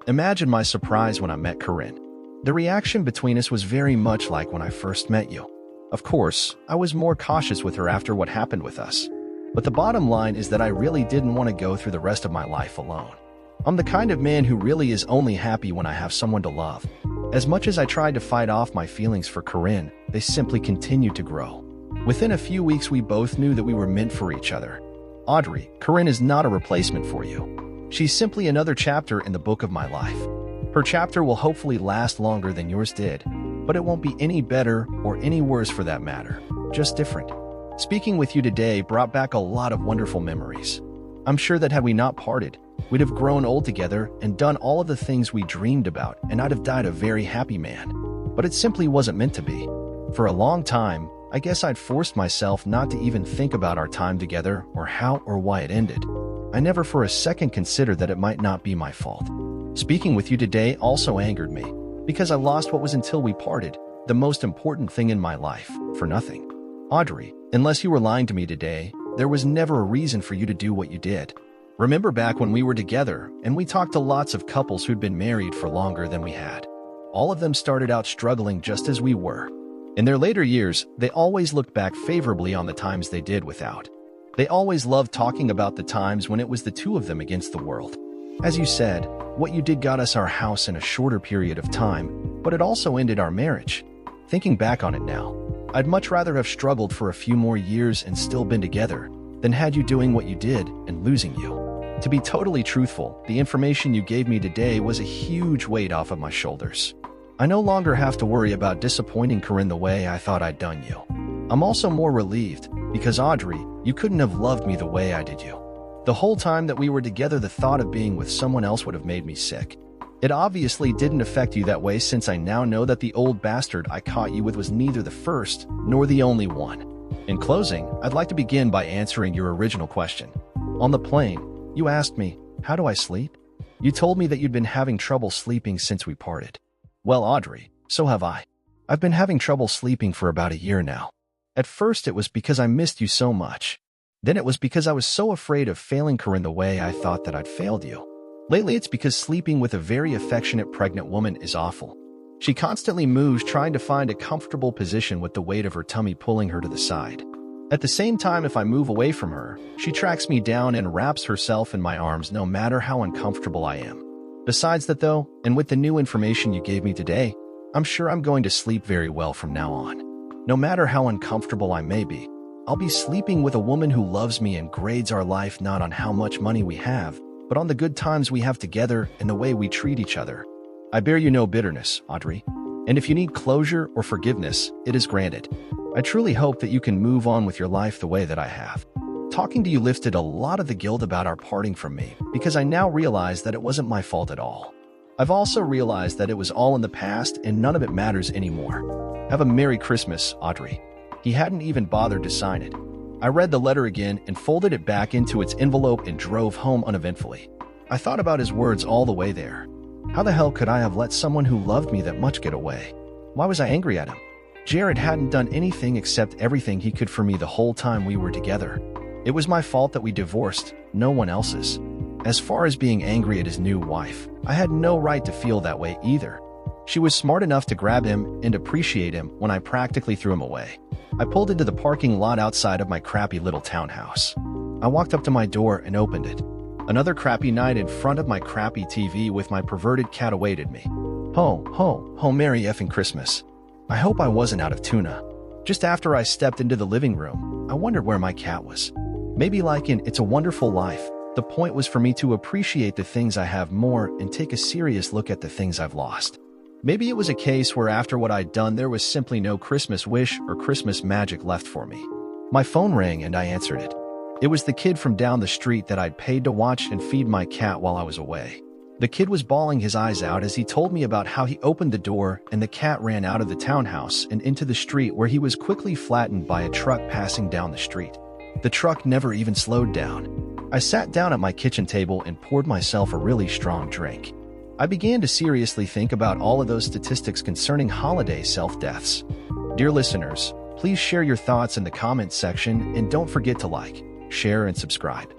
Imagine my surprise when I met Corinne. The reaction between us was very much like when I first met you. Of course, I was more cautious with her after what happened with us. But the bottom line is that I really didn't want to go through the rest of my life alone. I'm the kind of man who really is only happy when I have someone to love. As much as I tried to fight off my feelings for Corinne, they simply continued to grow. Within a few weeks, we both knew that we were meant for each other. Audrey, Corinne is not a replacement for you. She's simply another chapter in the book of my life. Her chapter will hopefully last longer than yours did, but it won't be any better or any worse for that matter, just different. Speaking with you today brought back a lot of wonderful memories. I'm sure that had we not parted, we'd have grown old together and done all of the things we dreamed about, and I'd have died a very happy man. But it simply wasn't meant to be. For a long time, I guess I'd forced myself not to even think about our time together or how or why it ended. I never for a second considered that it might not be my fault. Speaking with you today also angered me, because I lost what was, until we parted, the most important thing in my life, for nothing. Audrey, unless you were lying to me today, there was never a reason for you to do what you did. Remember back when we were together and we talked to lots of couples who'd been married for longer than we had. All of them started out struggling just as we were. In their later years, they always looked back favorably on the times they did without. They always loved talking about the times when it was the two of them against the world. As you said, what you did got us our house in a shorter period of time, but it also ended our marriage. Thinking back on it now, I'd much rather have struggled for a few more years and still been together than had you doing what you did and losing you. To be totally truthful, the information you gave me today was a huge weight off of my shoulders. I no longer have to worry about disappointing Corinne the way I thought I'd done you. I'm also more relieved because, Audrey, you couldn't have loved me the way I did you. The whole time that we were together, the thought of being with someone else would have made me sick. It obviously didn't affect you that way, since I now know that the old bastard I caught you with was neither the first nor the only one. In closing, I'd like to begin by answering your original question. On the plane, you asked me, how do I sleep? You told me that you'd been having trouble sleeping since we parted. Well, Audrey, so have I. I've been having trouble sleeping for about a year now. At first, it was because I missed you so much. Then it was because I was so afraid of failing Corinne the way I thought that I'd failed you. Lately, it's because sleeping with a very affectionate pregnant woman is awful. She constantly moves, trying to find a comfortable position with the weight of her tummy pulling her to the side. At the same time, if I move away from her, she tracks me down and wraps herself in my arms no matter how uncomfortable I am. Besides that though, and with the new information you gave me today, I'm sure I'm going to sleep very well from now on. No matter how uncomfortable I may be, I'll be sleeping with a woman who loves me and grades our life not on how much money we have, but on the good times we have together and the way we treat each other. I bear you no bitterness, Audrey, and if you need closure or forgiveness, it is granted. I truly hope that you can move on with your life the way that I have. Talking to you lifted a lot of the guilt about our parting from me because I now realize that it wasn't my fault at all. I've also realized that it was all in the past and none of it matters anymore. Have a Merry Christmas, Audrey. He hadn't even bothered to sign it. I read the letter again and folded it back into its envelope and drove home uneventfully. I thought about his words all the way there. How the hell could I have let someone who loved me that much get away? Why was I angry at him? Jared hadn't done anything except everything he could for me the whole time we were together. It was my fault that we divorced, no one else's. As far as being angry at his new wife, I had no right to feel that way either. She was smart enough to grab him and appreciate him when I practically threw him away. I pulled into the parking lot outside of my crappy little townhouse. I walked up to my door and opened it. Another crappy night in front of my crappy TV with my perverted cat awaited me. Ho, Merry effing Christmas. I hope I wasn't out of tuna. Just after I stepped into the living room, I wondered where my cat was. Maybe like in It's a Wonderful Life, the point was for me to appreciate the things I have more and take a serious look at the things I've lost. Maybe it was a case where after what I'd done there was simply no Christmas wish or Christmas magic left for me. My phone rang and I answered it. It was the kid from down the street that I'd paid to watch and feed my cat while I was away. The kid was bawling his eyes out as he told me about how he opened the door and the cat ran out of the townhouse and into the street where he was quickly flattened by a truck passing down the street. The truck never even slowed down. I sat down at my kitchen table and poured myself a really strong drink. I began to seriously think about all of those statistics concerning holiday self-deaths. Dear listeners, please share your thoughts in the comments section and don't forget to like, share, and subscribe.